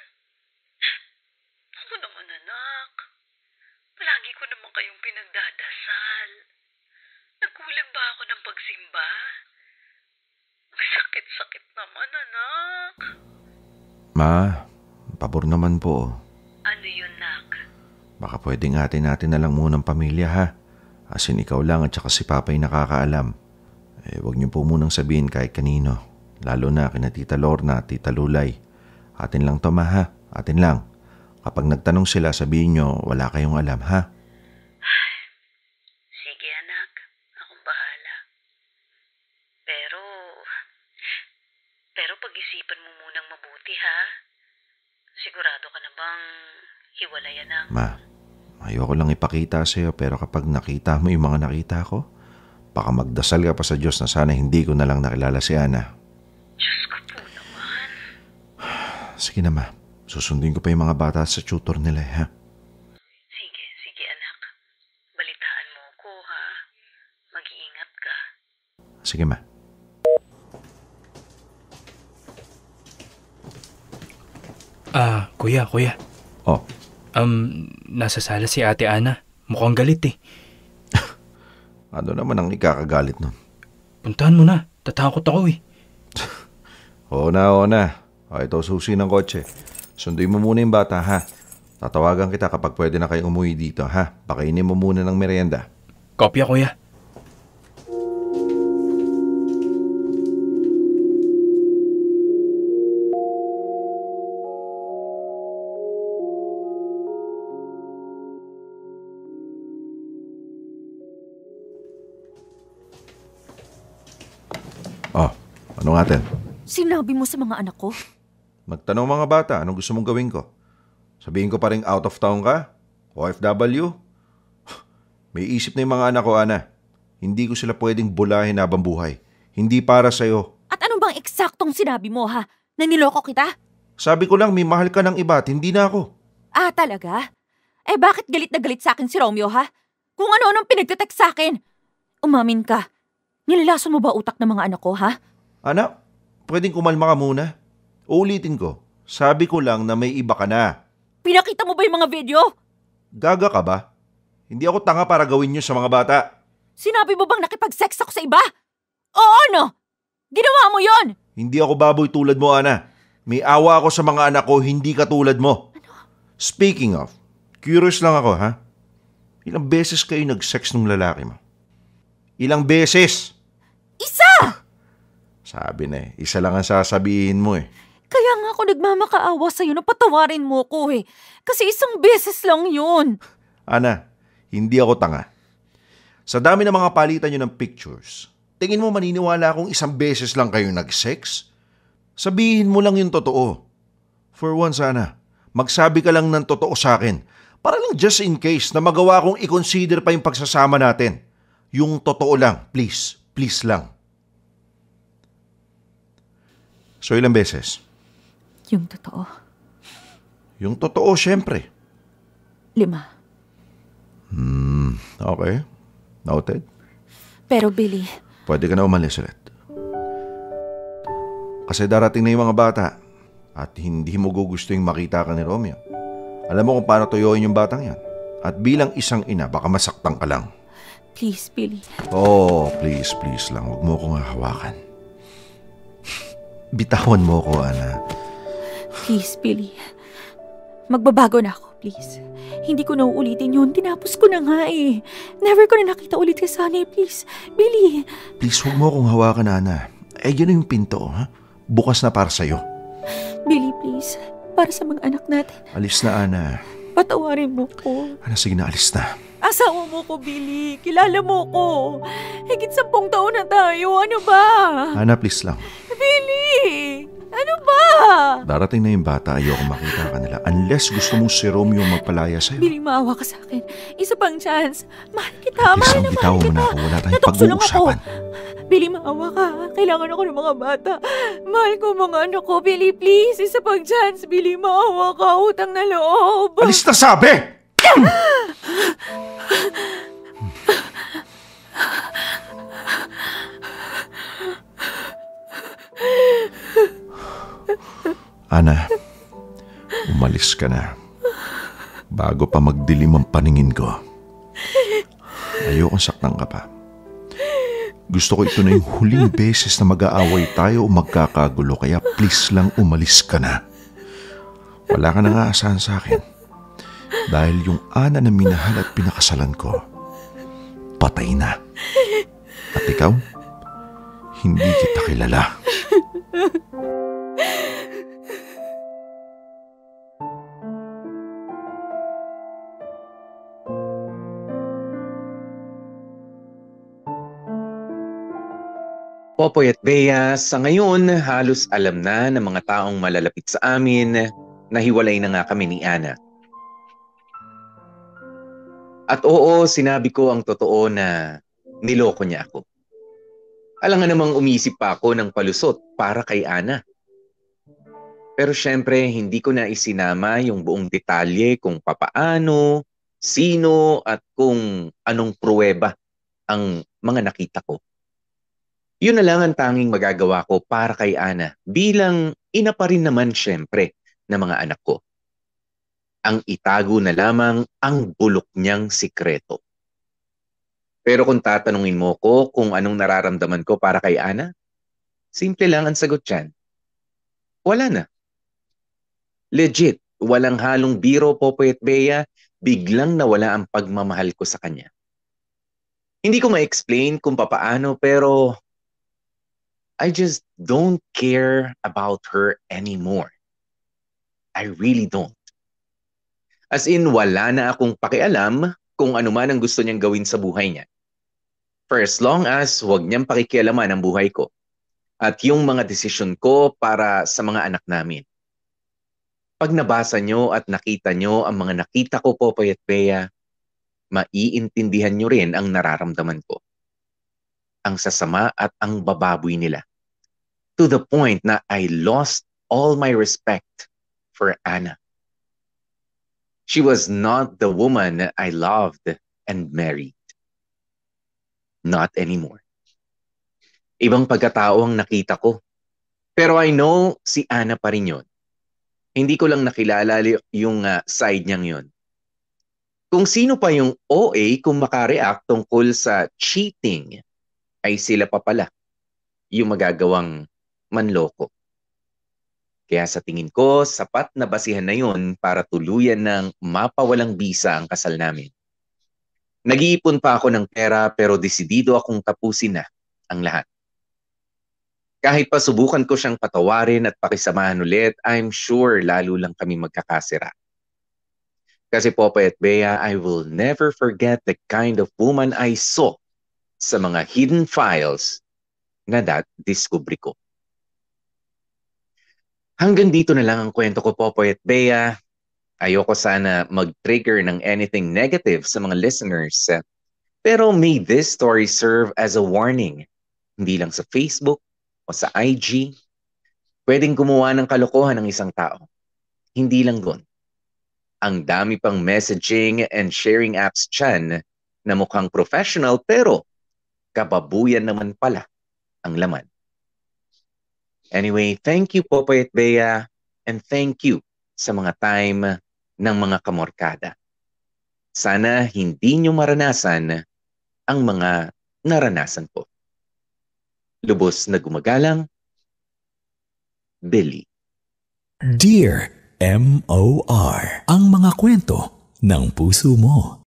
Ako naman, anak. Palagi ko naman kayong pinagdadasal. Nagkulang ba ako ng pagsimba? Ang sakit-sakit naman, anak. Ma, pabor naman po. Ano yun, nak? Baka pwedeng natin na lang munang pamilya, ha? As in, ikaw lang at saka si Papay nakakaalam. Huwag niyo po munang sabihin kahit kanino. Lalo na kina Tita Lorna at Tita Lulay. Atin lang to, ma, ha? Atin lang. Kapag nagtanong sila, sabihin niyo wala kayong alam, ha? Sige, anak. Akong bahala. Pero pag-isipan mo munang mabuti, ha? Sigurado ka na bang hiwalayan ang... Ma, ayoko lang ipakita sa'yo pero kapag nakita mo yung mga nakita ko, baka magdasal ka pa sa Diyos na sana hindi ko na lang nakilala si Ana. Diyos ko po naman. Sige na, ma. Susundin ko pa yung mga bata sa tutor nila, ha? Sige, anak. Balitaan mo ko, ha? Mag-iingat ka. Sige, ma. Kuya. Oh. Nasa sala si Ate Ana. Mukhang galit eh. Ano naman ang ikakagalit nun? Puntahan mo na. Tatakot ako eh. Oo na. O, ito susi ng kotse. Sunduin mo muna yung bata, ha? Tatawagan kita kapag pwede na kayo umuwi dito, ha? Pakainin mo muna ng merienda. Kopya, kuya. Oh, ano natin? Sinabi mo sa mga anak ko? Magtanong mga bata, anong gusto mong gawin ko? Sabihin ko pa rin out of town ka? OFW? May isip na yung mga anak ko, Ana. Hindi ko sila pwedeng bulahin habang buhay. Hindi para sa'yo. At ano bang eksaktong sinabi mo, ha? Na niloko kita? Sabi ko lang, may mahal ka ng iba at hindi na ako. Ah, talaga? Bakit galit na galit sa akin si Romeo, ha? Kung ano-anong pinagtetext sa akin. Umamin ka. Nilalason mo ba utak ng mga anak ko, ha? Anak, pwedeng kumalma ka muna? Uulitin ko. Sabi ko lang na may iba ka na. Pinakita mo ba yung mga video? Gaga ka ba? Hindi ako tanga para gawin nyo sa mga bata. Sinabi mo bang nakipag-sex ako sa iba? Oo, no? Ginawa mo yon. Hindi ako baboy tulad mo, Ana. May awa ako sa mga anak ko, hindi katulad mo. Ano? Speaking of, curious lang ako, ha? Ilang beses kayo nag-sex ng lalaki mo? Ilang beses? Isa! Sabi na isa lang ang sasabihin mo eh. Kaya nga ako nagmamakaawa sa'yo na patawarin mo ko eh. Kasi isang beses lang yun. Ana, hindi ako tanga. Sa dami ng mga palitan nyo ng pictures, tingin mo maniniwala kung isang beses lang kayo nag-sex? Sabihin mo lang yung totoo. For once, Ana, magsabi ka lang ng totoo sa akin. Para lang just in case na magawa kong i-consider pa yung pagsasama natin. Yung totoo lang, please. Please lang. So, ilang beses? Yung totoo. Yung totoo, syempre. 5. Okay. Noted. Pero Billy... Pwede ka na umalis ulit. Kasi darating na yung mga bata at hindi mo gugustuhin makita ka ni Romeo. Alam mo kung paano tuyuin yung batang yan. At bilang isang ina, baka masaktan ka lang. Please, Billy. Oh, please lang. Huwag mo akong hawakan. Bitawan mo ko, Ana. Please, Billy. Magbabago na ako, please. Hindi ko na uulitin yun. Tinapos ko na nga eh. Never ko na nakita ulit kay Sunny. Please, Billy. Please, huwag mo akong hawakan, Ana. Yun na yung pinto, ha? Bukas na para sa'yo. Billy, please. Para sa mga anak natin. Alis na, Ana. Patawarin mo ko. Ana, sige na, alis na. Asawa mo ko, Billy. Kilala mo ko. Higit 10 taon na tayo. Ano ba? Ana, please lang. Billy! Ano ba? Darating na yung bata, ayoko makita ka nila. Unless gusto mong si Romeo magpalaya sa'yo. Billy, maawa ka sa akin. Isa pang chance. Mahal kita. Mahal na mahal kita. Wala tayong pag-uusapan. Billy, maawa ka. Kailangan ako ng mga bata. Mahal ko mga anak ko. Billy, please. Isa pang chance. Billy, maawa ka. Utang na loob. Alis na sabi! Ana, umalis ka na. Bago pa magdilim ang paningin ko. Ayokong saktan ka pa. Gusto ko ito na yung huling beses na mag-aaway tayo o magkakagulo, kaya please lang umalis ka na. Wala ka nang aasahan sa akin. Dahil yung Ana na minahal at pinakasalan ko, patay na. At ikaw, hindi kita kilala. Popoy at Bea, sa ngayon halos alam na ng mga taong malalapit sa amin na hiwalay na nga kami ni Ana. At oo, sinabi ko ang totoo na niloko niya ako. Alam nga namang umisip pa ako ng palusot para kay Ana. Pero syempre, hindi ko na isinama yung buong detalye kung papaano, sino at kung anong pruweba ang mga nakita ko. Yun na lang ang tanging magagawa ko para kay Ana bilang ina pa rin naman syempre ng mga anak ko. Ang itago na lamang ang bulok niyang sikreto. Pero kung tatanungin mo ko kung anong nararamdaman ko para kay Ana, simple lang ang sagot dyan. Wala na. Legit, walang halong biro, Popoy at Bea, biglang nawala ang pagmamahal ko sa kanya. Hindi ko ma-explain kung papaano pero I just don't care about her anymore. I really don't. As in, wala na akong pakialam kung ano man ang gusto niyang gawin sa buhay niya. For as long as huwag niyang pakikialaman ang buhay ko at yung mga desisyon ko para sa mga anak namin. Pag nabasa niyo at nakita niyo ang mga nakita ko, Popoy at Bea, maiintindihan niyo rin ang nararamdaman ko. Ang sasama at ang bababoy nila. To the point na I lost all my respect for Ana. She was not the woman I loved and married. Not anymore. Ibang pagkatao ang nakita ko. Pero I know si Ana pa rin yun. Hindi ko lang nakilala yung side niyang yun. Kung sino pa yung OA kung makareact tungkol sa cheating, ay sila pa pala yung magagawang manloko. Kaya sa tingin ko, sapat na basihan na yun para tuluyan ng mapawalang bisa ang kasal namin. Nag-iipon pa ako ng pera pero desidido akong tapusin na ang lahat. Kahit pa subukan ko siyang patawarin at pakisamahan ulit, I'm sure lalo lang kami magkakasira. Kasi Popoy at Bea, I will never forget the kind of woman I saw sa mga hidden files na discovery ko. Hanggang dito na lang ang kwento ko, Popoy at Bea. Ayoko sana mag-trigger ng anything negative sa mga listeners. Pero may this story serve as a warning. Hindi lang sa Facebook o sa IG. Pwedeng gumawa ng kalokohan ng isang tao. Hindi lang doon. Ang dami pang messaging and sharing apps dyan na mukhang professional pero kababuyan naman pala ang laman. Anyway, thank you Popoy at Bea and thank you sa mga time ng mga kamorkada. Sana hindi nyo maranasan ang mga naranasan ko. Lubos na gumagalang, Billy. Dear M.O.R. Ang mga kwento ng puso mo.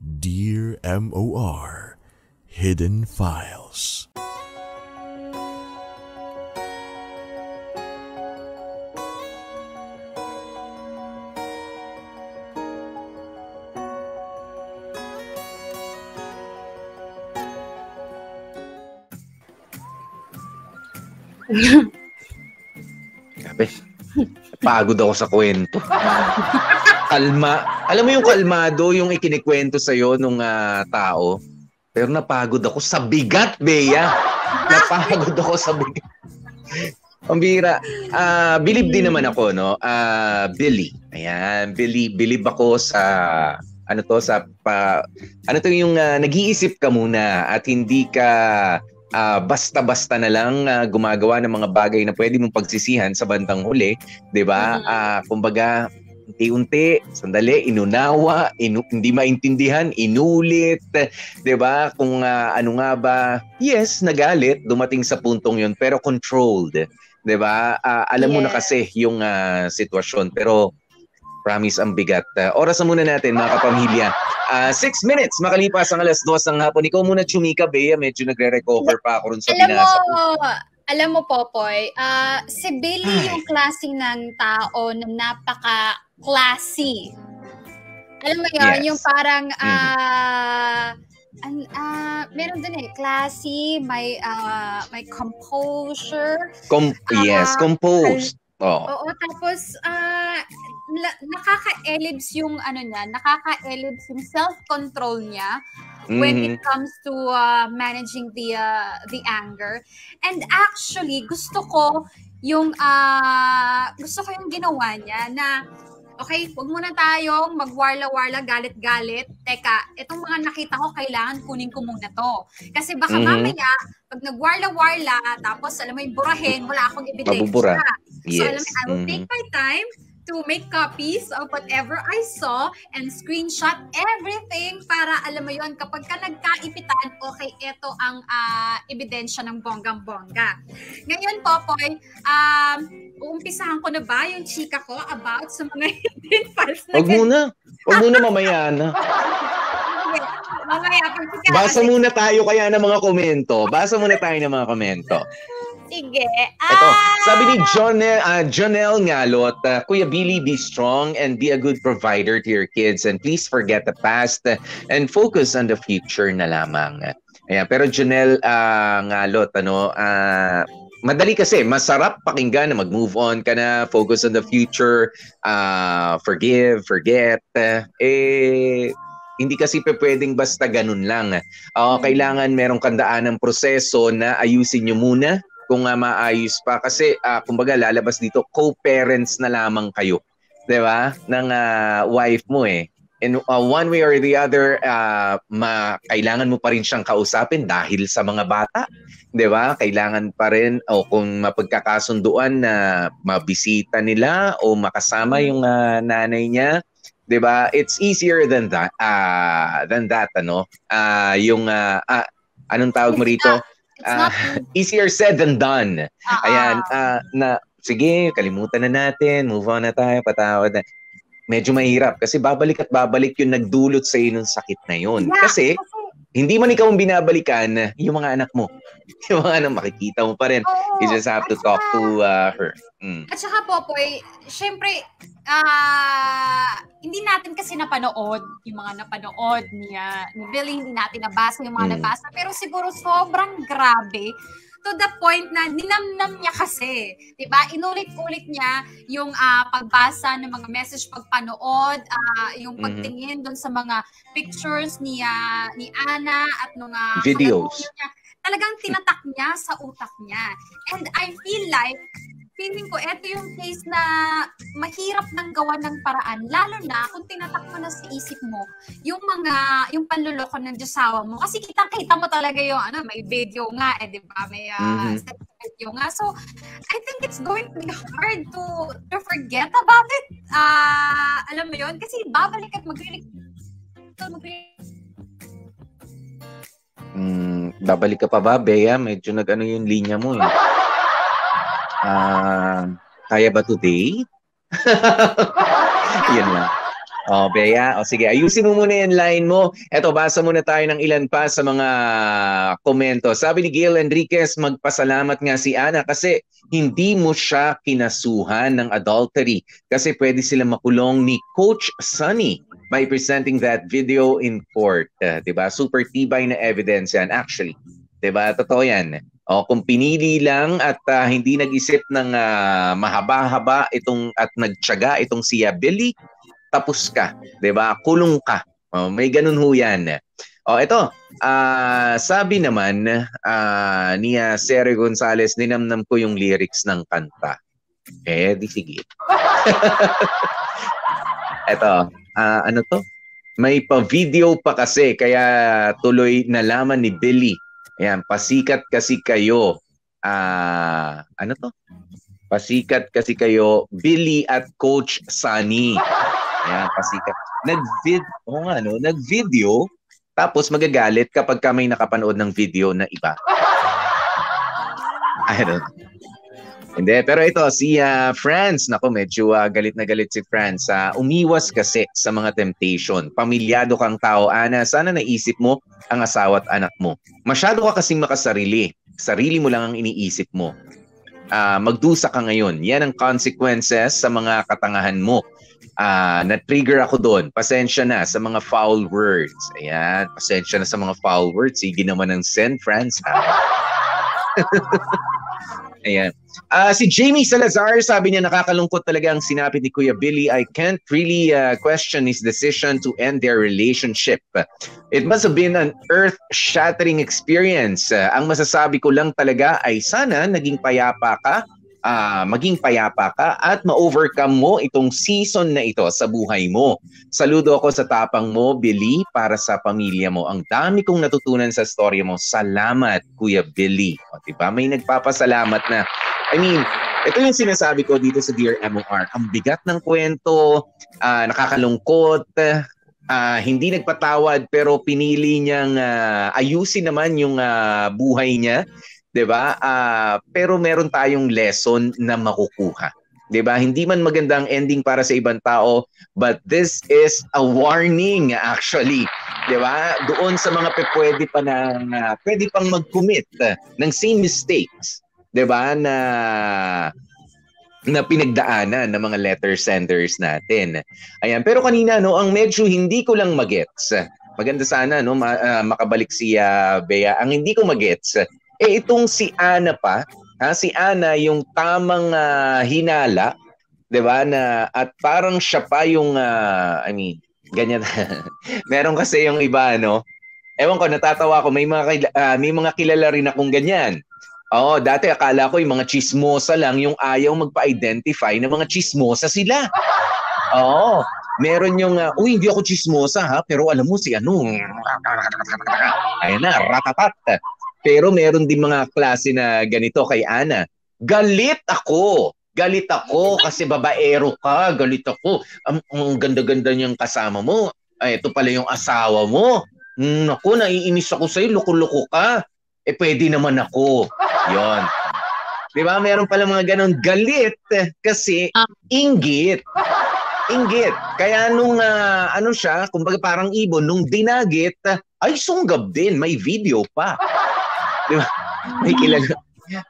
Dear M.O.R. Hidden Files. Grabe. Pagod ako sa kwento. Kalma. Alam mo yung kalmado, yung ikinikwento sa'yo nung tao. Pero napagod ako sa bigat, Bea. Napagod ako sa bigat. Ang bira. Believe din naman ako, no? Billy. Ayan, believe ako sa ano to yung nag-iisip ka muna at hindi ka basta-basta na lang gumagawa ng mga bagay na pwede mong pagsisihan sa bandang huli, 'di ba? Kumbaga, unti-unti, sandali, inunawa, hindi maintindihan, inulit, 'di ba? Kung ano nga ba, yes, nagalit, dumating sa puntong 'yon, pero controlled, 'di ba? Alam mo na kasi yung sitwasyon, pero promise ang bigat. Orasan muna natin, mga kapamilya. 6 minutes makalipas ang 2:00 ng hapon. Ikaw muna, Chumika, Bea. Medyo nagre-recover pa ako rin sa binasa ko. Alam mo, Popoy, si Billy yung klaseng ng tao na napaka-classy. Alam mo yun, yung parang, meron din classy, may composure. Yes, composed. Oo, tapos nakaka-ellipse yung nakaka-ellipse yung self-control niya when it comes to managing the anger. And actually, gusto ko yung ginawa niya na okay, wag muna tayong magwarla-warla, galit-galit. Teka, itong mga nakita ko, kailangan kunin ko muna to. Kasi baka mamaya, pag nagwarla-warla, tapos alam mo yung burahin, wala akong ebidensya. So alam mo, I will take my time to make copies of whatever I saw and screenshot everything para alam mo yun, kapag ka nagkaipitan, okay, ito ang ebidensya ng bonggang-bongga. Ngayon, Popoy, uumpisahan ko na ba yung chika ko about sa mga hidden files na Huwag muna, mamaya na. Mamaya, Basa muna tayo kaya ng mga komento. Sige. Ito, sabi ni Jonel Ngalot, Kuya Billy, be strong and be a good provider to your kids and please forget the past and focus on the future na lamang. Ayan, pero Jonel Ngalot, madali kasi, masarap pakinggan na mag-move on ka na, focus on the future, forgive, forget. Hindi kasi pwedeng basta ganun lang. Kailangan merong kandaan ng proseso na ayusin nyo muna kung maayos pa. Kasi, kumbaga, lalabas dito, co-parents na lamang kayo. Diba? Ng wife mo eh. And one way or the other, kailangan mo pa rin siyang kausapin dahil sa mga bata. Diba? Kailangan pa rin, o kung mapagkakasunduan na mabisita nila o makasama yung nanay niya. Diba? It's easier than that, anong tawag mo rito? Easier said than done. Ayan, sige, kalimutan na natin, move on na tayo, patawad na. Medyo mahirap kasi babalik at babalik yung nagdulot sa iyo ng sakit na yun. Kasi hindi man ikaw ang binabalikan, yung mga anak mo. Yung mga anak, makikita mo pa rin. You just have to talk to her. At saka, Popoy, syempre, hindi natin kasi napanood yung mga napanood ni Billy, hindi natin nabasa yung mga nabasa, pero siguro sobrang grabe to the point na ninamnam niya kasi, 'di ba? Inulit-ulit niya yung pagbasa ng mga message, pagpanood, yung pagtingin doon sa mga pictures ni Ana at nung videos niya. Talagang tinatak niya sa utak niya. And I feeling ko, ito yung case na mahirap nang gawa ng paraan, lalo na kung tinatak mo na sa isip mo yung panluloko ng Diyosawa mo. Kasi kitang-kita mo talaga yung, may video nga, di ba? May video nga. So, I think it's going to be hard to forget about it. Alam mo yun? Kasi babalik at babalik ka pa ba, Bea? Medyo nag-ano yung linya mo eh. Kaya ba today? Yan lang. Bea, sige, ayusin mo muna yung line mo. Eto, basa muna tayo ng ilan pa sa mga komento. Sabi ni Gail Enriquez, magpasalamat nga si Ana kasi hindi mo siya kinasuhan ng adultery kasi pwede sila makulong ni Coach Sunny by presenting that video in court. Diba? Super tibay na evidence yan actually. Diba? Totoo yan. Kung pinili lang at hindi nag-isip ng mahaba-haba at nagtiyaga itong si Billy, tapos ka, 'di ba? Kulong ka. May ganun ho 'yan. Ito, sabi naman ni Sere Gonzales, ninamnam ko yung lyrics ng kanta. Di sige. Ito, ano to? May pa-video pa kasi kaya tuloy nalaman ni Billy Ayan, pasikat kasi kayo. Ano to? Pasikat kasi kayo, Billy at Coach Sunny. Ayan, pasikat. Nag-video, tapos magagalit kapag may nakapanood ng video na iba. I don't know. Hindi, pero ito, si Franz, naku, medyo galit na galit si Franz. Umiwas kasi sa mga temptation. Pamilyado kang tao, Ana. Sana naisip mo ang asawa at anak mo. Masyado ka kasing makasarili. Sarili mo lang ang iniisip mo. Magdusa ka ngayon. Yan ang consequences sa mga katangahan mo. Na-trigger ako doon. Pasensya na sa mga foul words. Ayan, pasensya na sa mga foul words. Sige naman ang send, Franz. Ayan. Si Jamie Salazar, sabi niya, nakakalungkot talaga ang sinapit ni Kuya Billy. I can't really question his decision to end their relationship. It must have been an earth-shattering experience. Ang masasabi ko lang talaga ay sana maging payapa ka at ma-overcome mo itong season na ito sa buhay mo. Saludo ako sa tapang mo, Billy, para sa pamilya mo. Ang dami kong natutunan sa storya mo. Salamat, Kuya Billy. O, diba? May nagpapasalamat na. I mean, ito yung sinasabi ko dito sa Dear MOR. Ang bigat ng kwento, nakakalungkot, hindi nagpatawad pero pinili niyang ayusin naman yung buhay niya. 'Di ba? Pero meron tayong lesson na makukuha. 'Di ba? Hindi man maganda ang ending para sa ibang tao, but this is a warning actually. 'Di ba? Doon sa mga pwede pang mag-commit ng same mistakes, 'di ba? Na pinagdaanan ng mga letter senders natin. Ayan, pero kanina ang medyo hindi ko lang magets. Maganda sana makabalik si Bea. Ang hindi ko magets itong si Ana pa, si Ana yung tamang hinala, 'di ba? At parang siya pa yung ganyan. Meron kasi yung iba ewan ko, natatawa ko, may mga kilala rin akong ganyan. Oo, dati akala ko yung mga chismosa lang yung ayaw magpa-identify na mga chismosa sila. Oo, meron yung hindi ako chismosa pero alam mo si ayun na, ratatat. Pero meron din mga klase na ganito kay Ana. Galit ako kasi babaero ka. Galit ako. Ang ganda-ganda niyang kasama mo. Ito pala yung asawa mo. Naku, naiinis ako sa'yo. Loko-loko ka. Pwede naman ako. Yon. Di ba? Meron pala mga ganon. Galit kasi inggit. Inggit. Kaya nung siya, kumbaga parang ibon, nung dinagit, ay sunggab din. May video pa. Diba?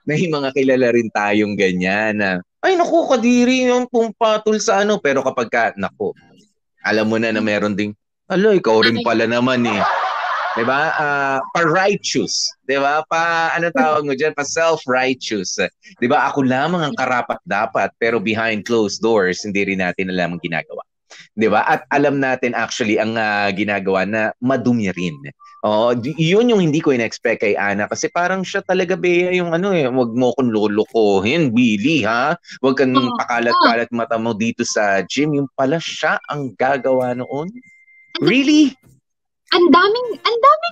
May mga kilala rin tayong ganyan na, ay naku, kadiri yung pumpatol sa pero kapag naku, alam mo na meron ding, ikaw rin pala naman diba? Pa-righteous, diba? Tawag mo dyan? Pa-self-righteous. Diba? Ako lamang ang karapat-dapat, pero behind closed doors, hindi rin natin alam ang ginagawa. Diba? At alam natin actually ang ginagawa na madumi rin. Yun yung hindi ko in-expect kay Ana kasi parang siya talaga yung wag mo kong lolokohin, Billy, ha? Wag kang pakalat-kalat mata mo dito sa gym. Yung pala siya ang gagawa noon? Really? Ang daming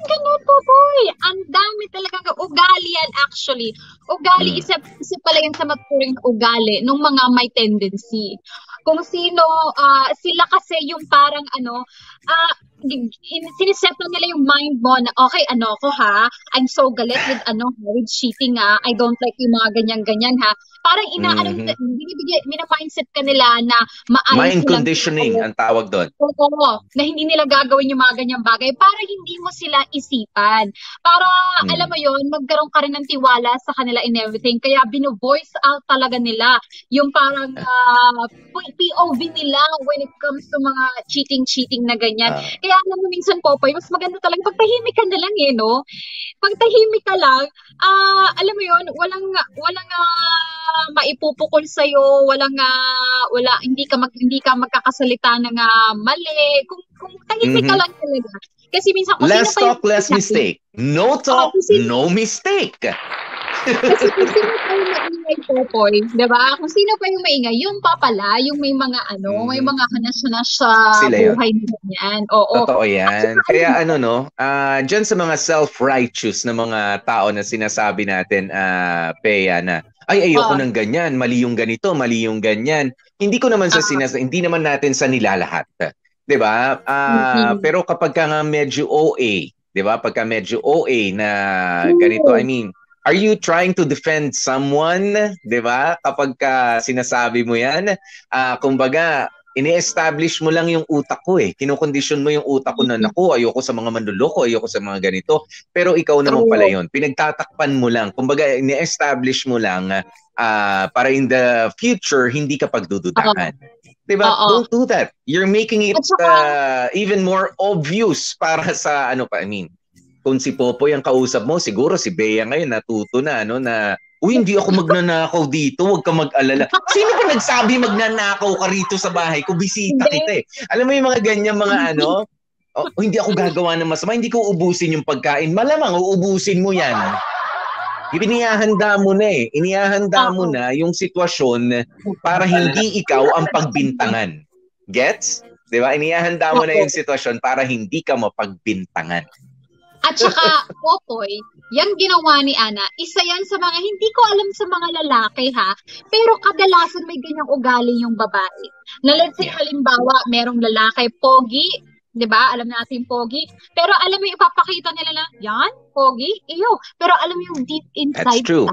ganun po, boy. Ang dami talagang ugali yan actually. Ugali, isa pala yan sa maturing ugali ng mga may tendency. Kung sino, sila kasi yung parang siniset na nila yung mind mo na okay, ako ha, I'm so galit with cheating ha, I don't like yung mga ganyan-ganyan ha. Parang mina-mindset ka nila na maayos mind conditioning ang tawag doon. Oo, na hindi nila gagawin yung mga ganyang bagay para hindi mo sila isipan. Para, alam mo yun, magkaroon ka rin ng tiwala sa kanila in everything. Kaya bino-voice out talaga nila yung parang POV nila when it comes to mga cheating na ganyan. Kaya alam mo minsan, Popoy, mas maganda talaga pagtahimik ka na lang Pagtahimik ka lang, alam mo yun, walang maipupukol sa'yo, hindi ka magkakasalita ng mali. Kung tahimik ka lang talaga. Kasi minsan, less talk, less mistake. No talk, no mistake. Kasi kung sino pa yung maingay, Popoy, di ba? Kung sino pa yung maingay, yung pa pala, yung may mga may mga hanas-hanas sa Sila yun. buhay nila yan. Oo. Totoo yan. Kaya dyan sa mga self-righteous na mga tao na sinasabi natin, Peya, na ay ayoko ng ganyan, mali yung ganito, mali yung ganyan. Hindi ko naman hindi naman natin sa nilalahat. 'Di ba? Pero kapag ka nga medyo OA, 'di ba? Pagka medyo OA na ganito, I mean, are you trying to defend someone, 'di ba? Kapag ka sinasabi mo 'yan, kumbaga ini-establish mo lang yung utak ko eh. Kinokondisyon mo yung utak ko na, naku, ayoko sa mga manluloko, ayoko sa mga ganito. Pero ikaw naman pala yun. Pinagtatakpan mo lang. Kumbaga, ini-establish mo lang para in the future, hindi ka pagdududahan. Diba? Don't do that. You're making it even more obvious para sa, kung si Popoy ang kausap mo, siguro si Bea ngayon natuto na, na uy, hindi ako magnanakaw dito, huwag ka mag-alala. Sino ba nagsabi magnanakaw ka rito sa bahay ko? Bisita kita eh. Alam mo yung mga ganyan mga hindi ako gagawa ng masama, hindi ko ubusin yung pagkain. Malamang uubusin mo yan. Inihahanda mo na eh. Inihahanda mo na yung sitwasyon para hindi ikaw ang pagbintangan. Gets? Diba? Inihahanda mo na yung sitwasyon para hindi ka mapagbintangan. At saka, Popoy, yung ginawa ni Ana, isa yan sa mga, hindi ko alam sa mga lalaki ha, pero kadalasan may ganyang ugali yung babae. Na let's say, halimbawa, merong lalaki, pogi, di ba? Alam natin pogi. Pero alam mo, ipapakita nila na, yan, pogi, iyo. Pero alam mo yung deep inside. That's true.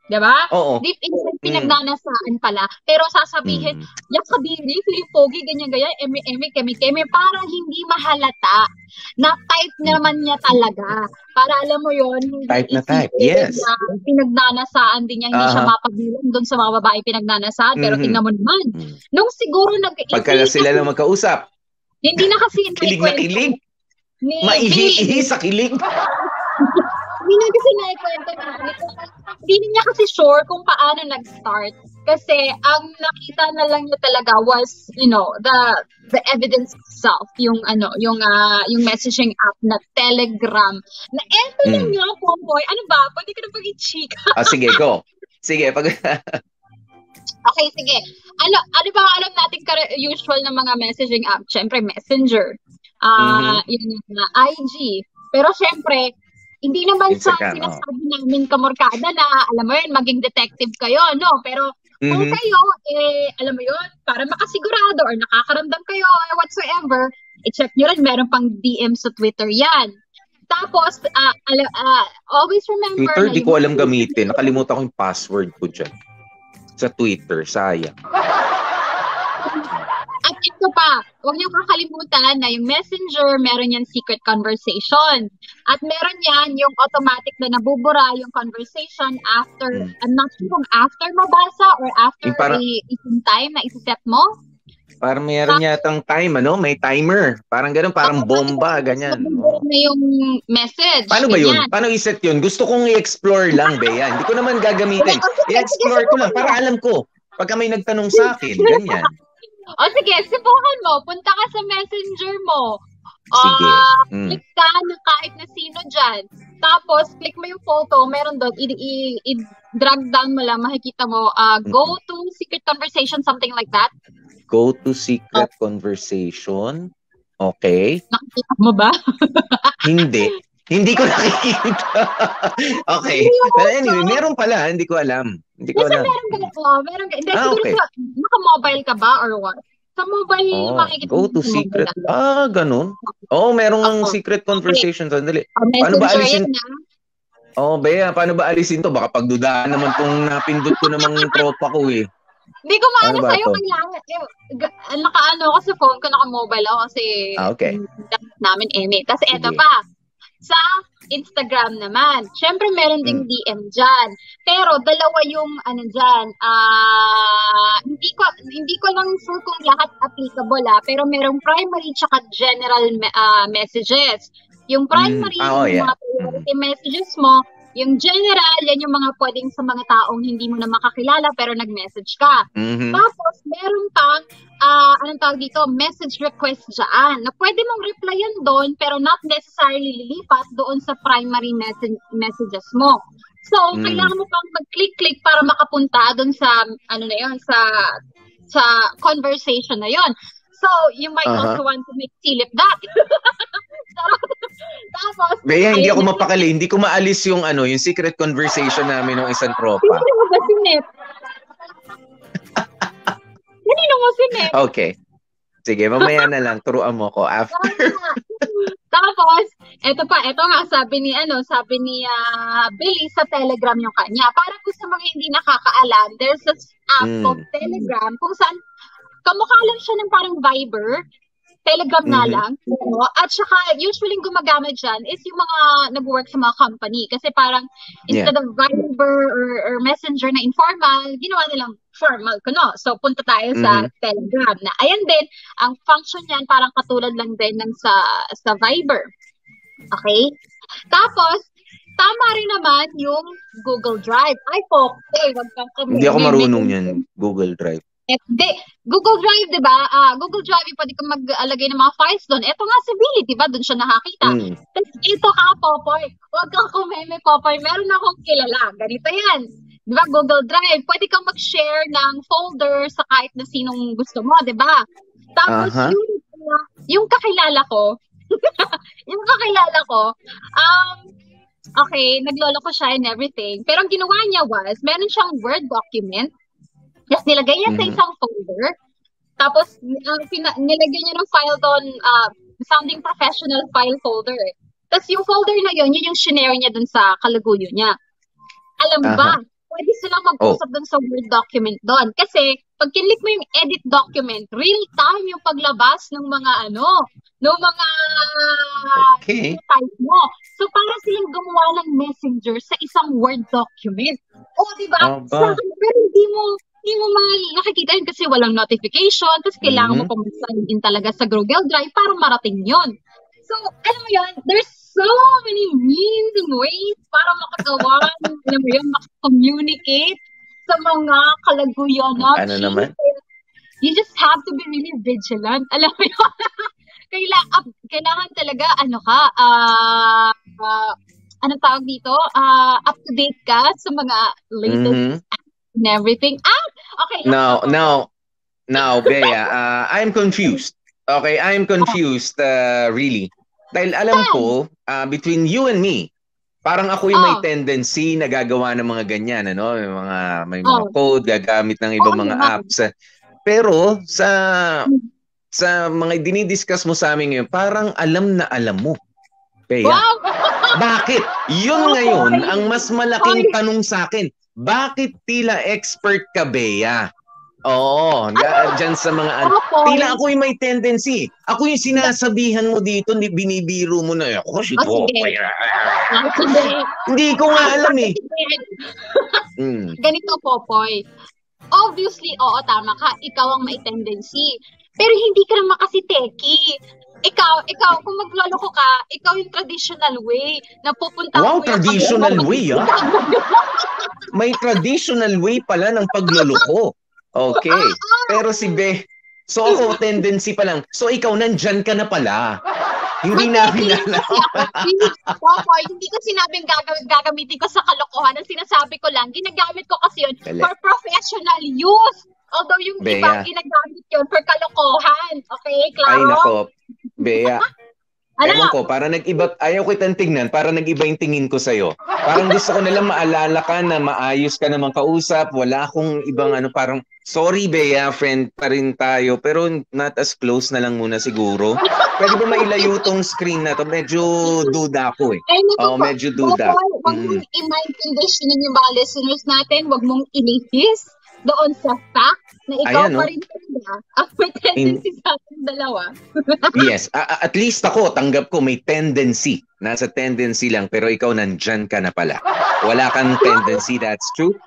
Di ba? Oo. Deep inside, pinagnanasaan pala. Pero sasabihin, yak kabili, feeling pogi, ganyan-ganyan, eme, keme, para hindi mahalata na type naman niya talaga. Para alam mo yon, type na type, yes. Na pinagnanasaan din niya, hindi siya mapabilang doon sa mga babae pinagnanasaan. Pero tingnan mo naman, nung siguro pagka sila lang magkausap, hindi na kasi kilig na kilig. Maihi-ihi sa kilig. Hindi na kasi naikwento na hindi niya kasi sure kung paano nag-start. Kasi ang nakita na lang niya talaga was, the evidence itself, yung messaging app na Telegram. Na eto lang nga, Popoy. Ano ba? Pwede ka na pag-i-chika. Sige, go. Sige, Okay, sige. Ano ba alam natin usual na mga messaging app? Siyempre, Messenger. Yung IG. Pero siyempre, hindi naman Instagram, sa sinasabi namin kamorkada na, alam mo yun, maging detective kayo, no? Pero kung kayo, alam mo yun, para makasigurado or nakakaramdam kayo or whatsoever, i-check nyo rin, meron pang DM sa Twitter yan. Tapos, always remember Twitter, di ko alam gamitin. Nakalimutan ko yung password ko dyan. Sa Twitter, sayang. At ito pa, huwag niyo kakalimutan na yung Messenger, meron yan secret conversation. At meron yan yung automatic na nabubura yung conversation after, I'm not sure kung after mabasa or after isang time na isi-set mo. Parang meron yatang time, may timer. Parang ganun, parang bomba, ganyan. Na yung message. Paano ba yun? Paano iset yun? Gusto kong i-explore lang, Bea. Hindi ko naman gagamitin. I-explore ko lang para alam ko. Pagka may nagtanong sa akin, ganyan. O sige, subukan mo. Punta ka sa Messenger mo. Sige. Click ka ng kahit na sino dyan. Tapos, click mo yung photo. Meron doon. I-drag down mo lang. Makikita mo. Go to secret conversation, something like that. Go to secret conversation. Okay. Nakikita mo ba? Hindi. Hindi ko nakikita. Okay. But anyway, meron pala. Hindi ko alam. Hindi ko alam. Meron ka. Okay. Naka-mobile ka ba or what? Sa mobile, makikita go to secret. Ganun. Merong secret conversation. Sandali. Paano ba alisin? Bea, paano ba alisin to? Baka pagdudaan naman tong napindot ko namang tropa ko eh. Hindi ko maano sa'yo kailangan. Naka-ano ako sa phone ko, naka-mobile ako kasi namin Tapos eto pa. Sa Instagram naman. Siyempre, meron ding DM dyan. Pero, dalawa yung, dyan, hindi ko lang sure kung lahat applicable, pero merong primary tsaka general messages. Yung primary, yung mga priority messages mo, yung general, yan yung mga pwedeng sa mga taong hindi mo na makakilala pero nag-message ka. Tapos, meron pang, anong tawag dito, message request dyan, na pwede mong replyan doon pero not necessarily lilipat doon sa primary messages mo. So, kailangan mo pang mag-click-click para makapunta doon sa, ano na yun, sa conversation na yon. So, you might also want to make silip that. Tapos, Bea, hindi ako mapakali. Hindi ko maalis yung yung secret conversation namin ng isang tropa. Kanino mo ba sinip? Kanino mo sinip? Okay. Sige, mamaya na lang. Turuan mo ko after. Tapos, eto nga, sabi ni Billy sa Telegram yung kanya. Para kung sa mga hindi nakakaalam, there's this app called Telegram kung saan kamukha lang siya ng parang Viber, Telegram na lang. At saka, usually gumagamit dyan is yung mga nag-work sa mga company. Kasi parang, instead of Viber or Messenger na informal, ginawa nilang formal ko, no? So, punta tayo sa Telegram na. Ayan din, ang function niyan parang katulad lang din ng sa Viber. Okay? Tapos, tama rin naman yung Google Drive. Ay, wag kang kami. Hindi ako marunong yan, Google Drive. Google Drive, di ba? Google Drive, pwede kang mag-alagay ng mga files doon. Ito nga si Billy, di ba? Doon siya nakakita. Tapos ito ka, Popoy. Huwag kang kumeme, Popoy. Meron akong kilala. Ganito yan. Di ba? Google Drive. Pwede kang mag-share ng folder sa kahit na sinong gusto mo, di ba? Tapos yung kakilala ko, okay, naglolo ko siya and everything. Pero ang ginawa niya was, meron siyang Word document. Tapos nilagay niya sa isang folder. Tapos nilagay niya ng file doon, sounding professional file folder. Tapos yung folder na yun yung shinare niya doon sa kalaguyo niya. Alam ba, pwede silang mag-usap doon sa Word document doon. Kasi pag kinlik mo yung edit document, real time yung paglabas ng mga type mo. So para silang gumawa ng messenger sa isang Word document. Di ba? Pero hindi mo nakikita yun kasi walang notification, kasi kailangan mo pang sign in talaga sa Google Drive para marating yun. So, alam mo yun, there's so many means and ways para makagawa, alam mo yun, makakommunicate sa mga kalaguyo natin. Ano naman? You just have to be really vigilant. Alam mo yun? Kailangan talaga, anong tawag dito? Up to date ka sa mga latest and everything. Okay. Now, Bea, I'm confused. Okay, I'm confused, really. Dahil alam ko, between you and me, parang ako yung may tendency na gagawa ng mga ganyan, may mga code, gagamit ng ibang mga apps. Pero sa mga dinidiscuss mo sa amin ngayon, parang alam na alam mo. Bea. Wow! Bakit? Yun ngayon ang mas malaking tanong sa akin. Bakit tila expert ka, Bea? Oo, dyan sa mga tila ako yung may tendency. Ako yung sinasabihan mo dito, binibiro mo na. Ako si Popoy. Hindi ko nga alam eh. Ganito, Popoy. Obviously, tama ka. Ikaw ang may tendency. Pero hindi ka naman kasi techie. Ikaw, kung magloloko ka, ikaw yung traditional way na pupunta mo. Wow, traditional way, May traditional way pala ng pagloloko. Okay. Pero si so ako, tendency pa lang. So ikaw, nandyan ka na pala. Hindi na pinala. Popoy, hindi ko sinabing gagamitin ko sa kalokohan. Ang sinasabi ko lang, ginagamit ko kasi yun for professional use. Although yung iba, ginagamit yun for kalokohan. Okay, Claro? Ay, nako. Bea. Ewan ko, para nag-iba, ayaw ko itang tingnan, para nag-iba yung tingin ko sa'yo. Parang gusto ko nalang maalala ka na maayos ka naman kausap, wala akong ibang parang, sorry Bea, friend pa rin tayo, pero not as close na lang muna siguro. Pwede ba mailayo tong screen na to? Medyo duda ako eh. Medyo duda. Huwag mong i-mind conditioning yung mga listeners natin, huwag mong ilihis doon sa fact na ikaw pa rin talaga ang may tendency sa ating dalawa. Yes, at least ako, tanggap ko may tendency. Nasa tendency lang, pero ikaw nandyan ka na pala. Wala kang tendency, that's true.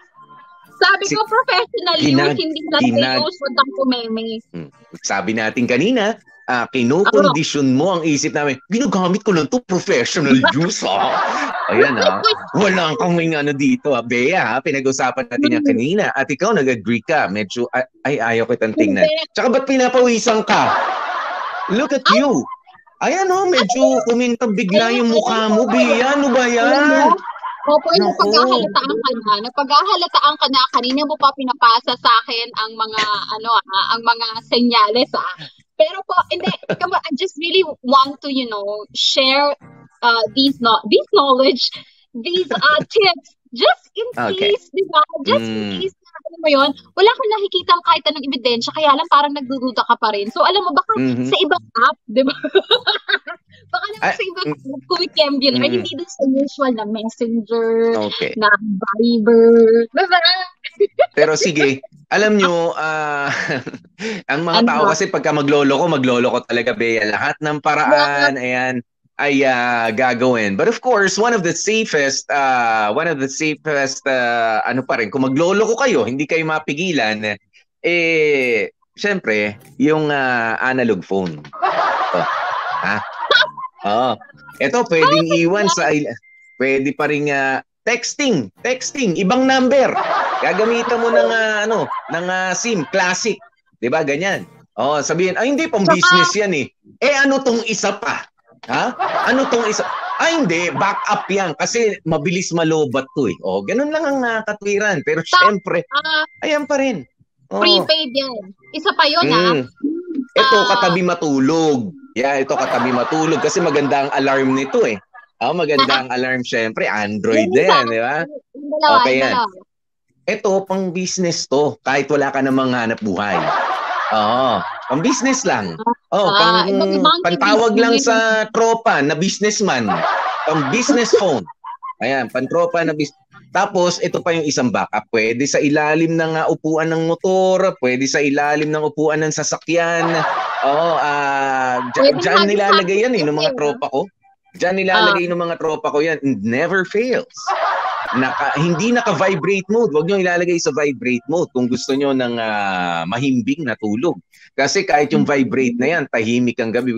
Sabi ko, professional use, hindi lang use, huwag kang kumeme. Sabi natin kanina, kinokondisyon mo ang isip namin, ginagamit ko lang to professional use, Ayan, wala kang dito, Bea, pinag-usapan natin yan kanina, at ikaw nag-agree ka, medyo, ayaw kitang tingnan. Tsaka ba't pinapawisan ka? Look at you! Ayan medyo kumintang bigla yung mukha mo, Bea, ano ba yan? Opo, Naku. napag-ahalataan ka na, kanina mo pa pinapasa sa akin ang mga, ang mga senyales, Pero po, hindi, come on, I just really want to, share these knowledge, these tips, just in Okay. case, di ba? Just in case, alam mo yun, wala kang nakikitang kahit anong ebidensya, kaya lang parang nagdududa ka pa rin. So, alam mo, baka sa ibang app, di ba? Baka naman sa ibang app, Quickembular, hindi dun sa usual na Messenger, Okay. na Viber, di ba? Pero sige, alam nyo, ang mga tao kasi pagka maglolo ko talaga, Bea. Lahat ng paraan, ayan, ay gagawin. But of course, one of the safest, ano pa rin, kung maglolo ko kayo, hindi kayo mapigilan, syempre, yung analog phone. Ito. Ito, pwedeng iwan sa, pwede pa rin texting, ibang number. Gagamitan mo ng SIM, classic. 'Di ba? Ganyan. Sabihin, hindi pang business 'yan eh. Ano tong isa pa? Ha? Ano tong isa? Hindi, backup 'yan kasi mabilis malobat 'to eh. Ganun lang ang katwiran. Pero syempre, ayan pa rin. Prepaid 'yan. Isa pa 'yon Ito katabi matulog. Ito katabi matulog kasi maganda ang alarm nito eh. Maganda ang alarm syempre, Android din, di ba? Okay yan. Ito, pang business to, kahit wala ka namang hanap buhay. Pang business lang. Pantawag lang sa tropa na businessman. Pang business phone. Ayan, pantropa na business. Tapos, ito pa yung isang backup. Pwede sa ilalim ng upuan ng motor, pwede sa ilalim ng upuan ng sasakyan. Diyan nilalagay yan ng mga tropa ko. Diyan nilalagay ng mga tropa ko yan. Never fails. Hindi naka-vibrate mode. Huwag nyo ilalagay sa vibrate mode kung gusto nyo ng mahimbing na tulog. Kasi kahit yung vibrate na yan, tahimik ang gabi.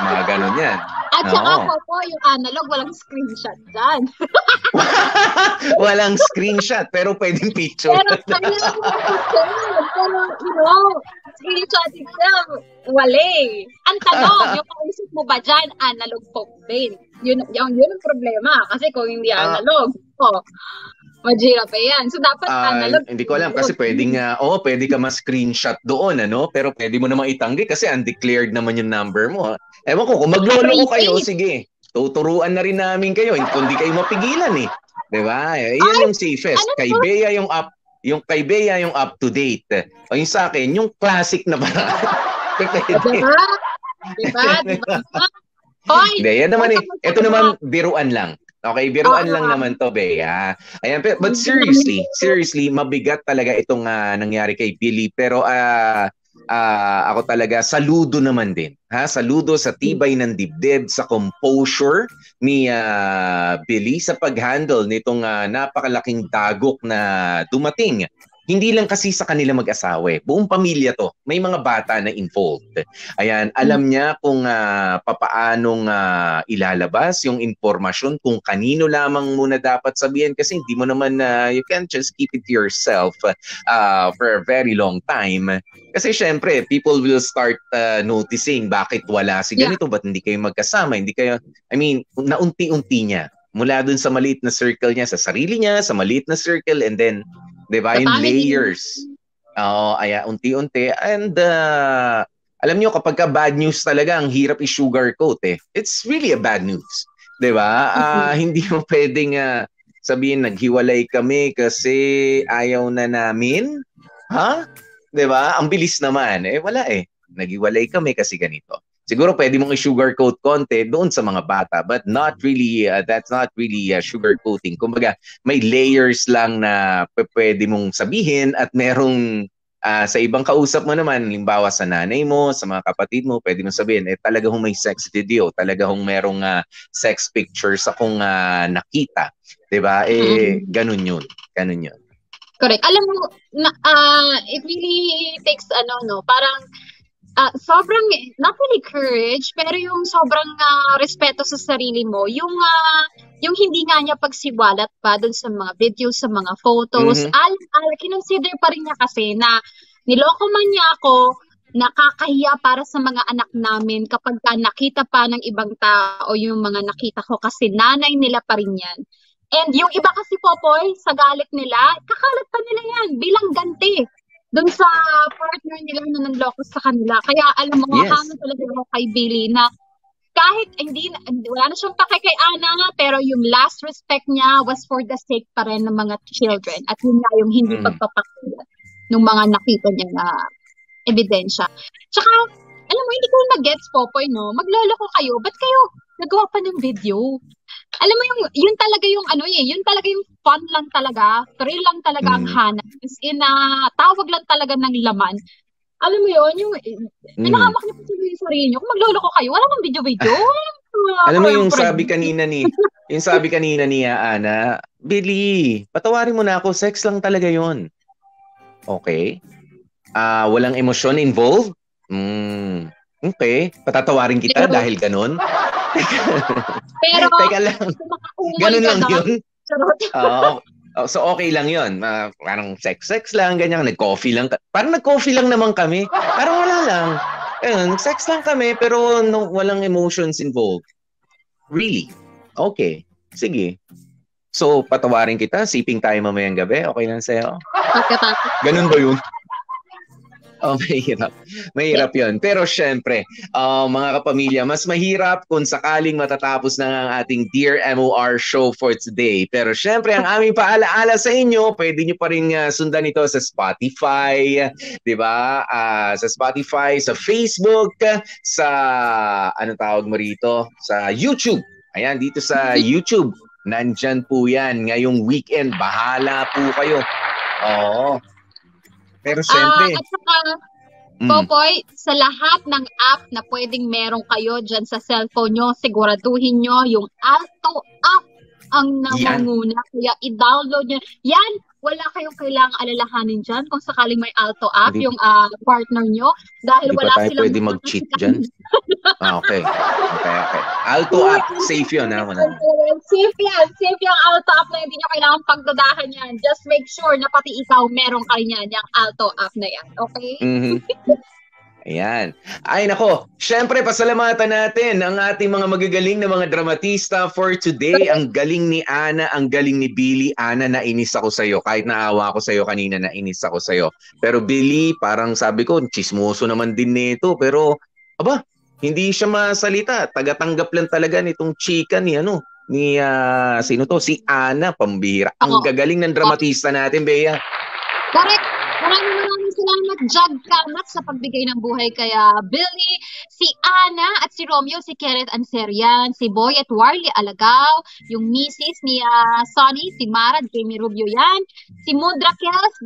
Mga ganon yan. At saka po, yung analog, walang screenshot dyan. Walang screenshot, pero pwedeng picture. Pero, screenshot itself, wala. Ang tanong, yung kausap mo ba dyan, analog po din? Yun ang problema. Kasi kung hindi analog, majira pa yan. So, dapat analog. Hindi ko alam kasi pwedeng, pwede ka ma-screenshot doon, pero pwede mo namang itanggi kasi undeclared naman yung number mo. Ewan ko, kung maglolo ko kayo, sige, tuturuan na rin namin kayo. Kung di kayo mapigilan eh. Diba? Yan yung safest. Kay Bea yung kay Bea yung up to date. O yung sa akin, yung classic na parang. Diba? Hindi, yan naman eh. Ito naman, biruan lang. Okay, biruan lang naman to, Bea. Ayan, but seriously, mabigat talaga itong nangyari kay Billy. Pero ako talaga, saludo naman din. Saludo sa tibay ng dibdib, sa composure ni Billy sa pag-handle nitong napakalaking dagok na dumating. Hindi lang kasi sa kanila mag-asawa. Buong pamilya to. May mga bata na involved. Ayan, alam niya kung papaanong ilalabas yung informasyon, kung kanino lamang muna dapat sabihin kasi hindi mo naman, you can't just keep it to yourself for a very long time. Kasi syempre, people will start noticing bakit wala si ganito, ba't hindi kayo magkasama, naunti-unti niya. Mula dun sa maliit na circle niya, sa sarili niya, sa maliit na circle, and then diba? In layers. Unti-unti. And alam nyo, kapag ka bad news talaga, ang hirap i-sugarcoat eh. It's really a bad news. Diba? Hindi mo pwedeng sabihin, naghiwalay kami kasi ayaw na namin. Diba? Ang bilis naman. Wala eh. Naghiwalay kami kasi ganito. Siguro pwede mong i-sugarcoat konti doon sa mga bata, but not really, that's not really sugarcoating. Kumbaga, may layers lang na pwede mong sabihin at merong sa ibang kausap mo naman, limbawa sa nanay mo, sa mga kapatid mo, pwede mong sabihin, talaga hong may sex video, talaga hong merong sex pictures akong nakita. Diba? Ganun yun. Correct. Alam mo, it really takes, parang, sobrang, not really courage, pero yung sobrang respeto sa sarili mo, yung hindi nga niya pagsiwalat pa dun sa mga videos, sa mga photos, kinonsider pa rin niya kasi na niloko man niya ako, nakakahiya para sa mga anak namin kapag nakita pa ng ibang tao yung mga nakita ko kasi nanay nila pa rin yan. And yung iba kasi, Popoy, sa galit nila, kakalat pa nila yan bilang ganti dun sa partner nila na nanloko sa kanila. Kaya alam mo, Yes. hanga talaga ako kay Billy na kahit wala na siyang pake kay Ana, pero yung last respect niya was for the sake pa rin ng mga children. At yun nga yung hindi pagpapakita ng mga nakita niya na ebidensya. Tsaka, alam mo, hindi ko na-gets, Popoy, no? Magloloko kayo. Ba't kayo nagawa pa ng video? Alam mo, yun talaga yung yun talaga yung fun lang talaga, thrill lang talaga ang hanap. As in, tawag lang talaga ng laman. Alam mo yun, yung nakamak niyo po yung sarili niyo. Kung magloloko kayo, wala mang video-video. Alam mo yung sabi kanina ni Ana, Billy, patawarin mo na ako, sex lang talaga yon. Okay? Walang emosyon involved? Okay, patatawarin kita dahil ganun. Pero, Teka lang, ganun lang yun? So okay lang yun. Parang sex lang, ganyan. Nag-coffee lang. Parang nag-coffee lang naman kami. Parang wala lang. Ayun, sex lang kami pero walang emotions involved. Really? Okay. Sige. So, patawarin kita. Siping tayo mamayang gabi. Okay lang sa'yo? Ganun ba yun? Mahirap. Mahirap yun. Pero syempre, mga kapamilya, mas mahirap kung sakaling matatapos na ang ating Dear MOR show for today. Pero syempre, ang aming paalaala sa inyo, pwede nyo pa rin sundan ito sa Spotify, di ba? Sa Spotify, sa Facebook, sa, tawag mo rito? Sa YouTube. Ayan, dito sa YouTube. Nandyan po yan. Ngayong weekend, bahala po kayo. Oo. Pero syempre, at saka, Popoy, sa lahat ng app na pwedeng meron kayo dyan sa cellphone nyo, siguraduhin nyo yung Alto app ang namanguna. Kaya i-download nyo. Yan, wala kayong kailangang alalahanin dyan kung sakaling may Alto app, yung partner nyo. Dahil hindi wala pa tayo silang... pwede mag-cheat dyan. Okay. Alto app, safe yun. Safe yan. Safe yung Alto app na hindi nyo kailangan pagdadahan yan. Just make sure na pati ikaw meron ka rin yan, yung Alto app na yan. Okay? Ayan. Ay nako, syempre pasalamatan natin ang ating mga magagaling na mga dramatista for today. Ang galing ni Ana, ang galing ni Billy. Ana, nainis ako sa'yo. Kahit naawa ako sa'yo kanina, nainis ako sa'yo. Pero Billy, parang sabi ko, chismoso naman din nito. Pero, hindi siya masalita. Tagatanggap lang talaga nitong chika ni sino to? Si Ana, pambihira. Ang gagaling ng dramatista natin, Bea. Correct. Maraming salamat, Jug Kamat, sa pagbigay ng buhay kaya Billy, si Ana at si Romeo, si Kenneth Anserian, si Boy at Warlie Alagaw, yung misis ni Sonny, si Mara, Jamie Rubio yan, si Mudra Kels,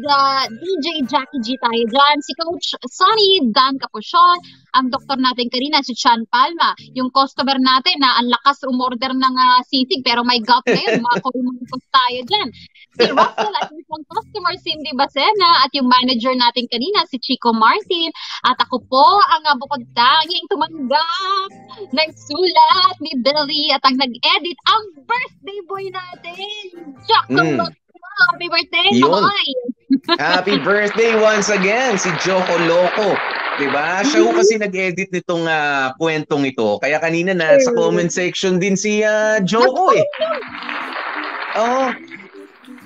DJ Jackie G tayo dyan, si Coach Sonny, Dan Capuchon, ang doktor natin kanina, si Chan Palma, yung customer natin na ang lakas umorder ng sisig pero may gout ngayon, mga kulmungkos tayo dyan. Si Russell at yung customer Cindy Bacena at yung manager natin kanina, si Chico Martin. At ako po ang bukod tanging tumanggap ng sulat ni Billy at ang nag-edit ang birthday boy natin, Chocolate. Happy birthday, boy! Happy birthday once again, si Joko Loco. Diba? Siya ho kasi nag-edit nitong kwentong ito. Kaya kanina sa comment section din si Joko eh.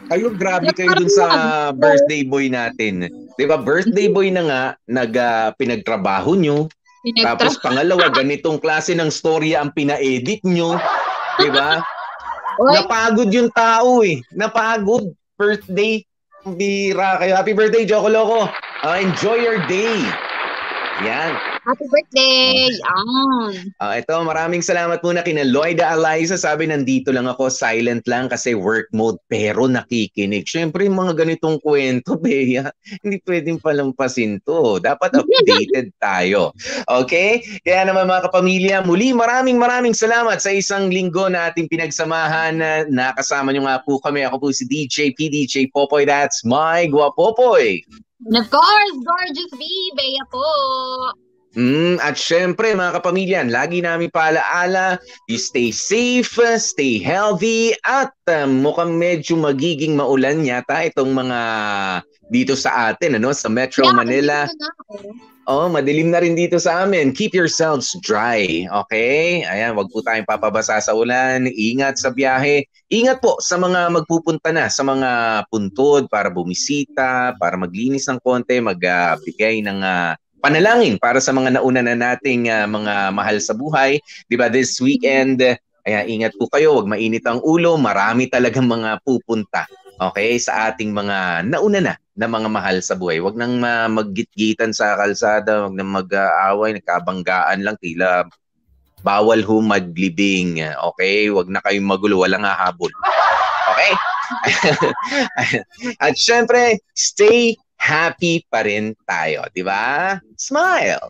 Kayo, grabe kayo dun sa birthday boy natin. Diba? Birthday boy na nga, pinagtrabaho nyo. Tapos pangalawa, ganitong klase ng storya ang pina-edit nyo. Diba? Napagod yung tao eh. Napagod. Birthday. Bira kayo. Happy birthday, Joko Loco. Enjoy your day. Yan. Happy birthday! Ito, maraming salamat muna kina Lloyda Eliza. Sabi, nandito lang ako, silent lang kasi work mode, pero nakikinig. Siyempre, yung mga ganitong kwento, Bea, hindi pwedeng palampasin to. Dapat updated tayo. Okay? Kaya naman mga kapamilya, muli maraming salamat sa isang linggo na ating pinagsamahan. Nakasama nyo nga po kami. Ako po si DJ PDJ Popoy. That's my Guapopoy. And of course, Gorgeous B, Bea po. At syempre mga kapamilya, lagi namin paalaala, you stay safe, stay healthy, at mukhang medyo magiging maulan yata itong mga dito sa atin, sa Metro Manila. Oh, madilim na rin dito sa amin. Keep yourselves dry, okay? Ayan, wag po tayong papabasa sa ulan. Ingat sa biyahe. Ingat po sa mga magpupunta na sa mga puntod para bumisita, para maglinis ng konti, magbigay ng panalangin para sa mga nauna na nating mga mahal sa buhay. 'Di ba, this weekend, ayan, ingat po kayo, wag mainit ang ulo. Marami talagang mga pupunta. Okay, sa ating mga nauna na mga mahal sa buhay. Huwag nang maggitgitan sa kalsada, huwag nang mag-aaway, nagkabanggaan lang, tila bawal ho maglibing. Okay, huwag na kayong magulo, walang hahabol. Okay? At syempre, stay happy pa rin tayo, di ba? Smile!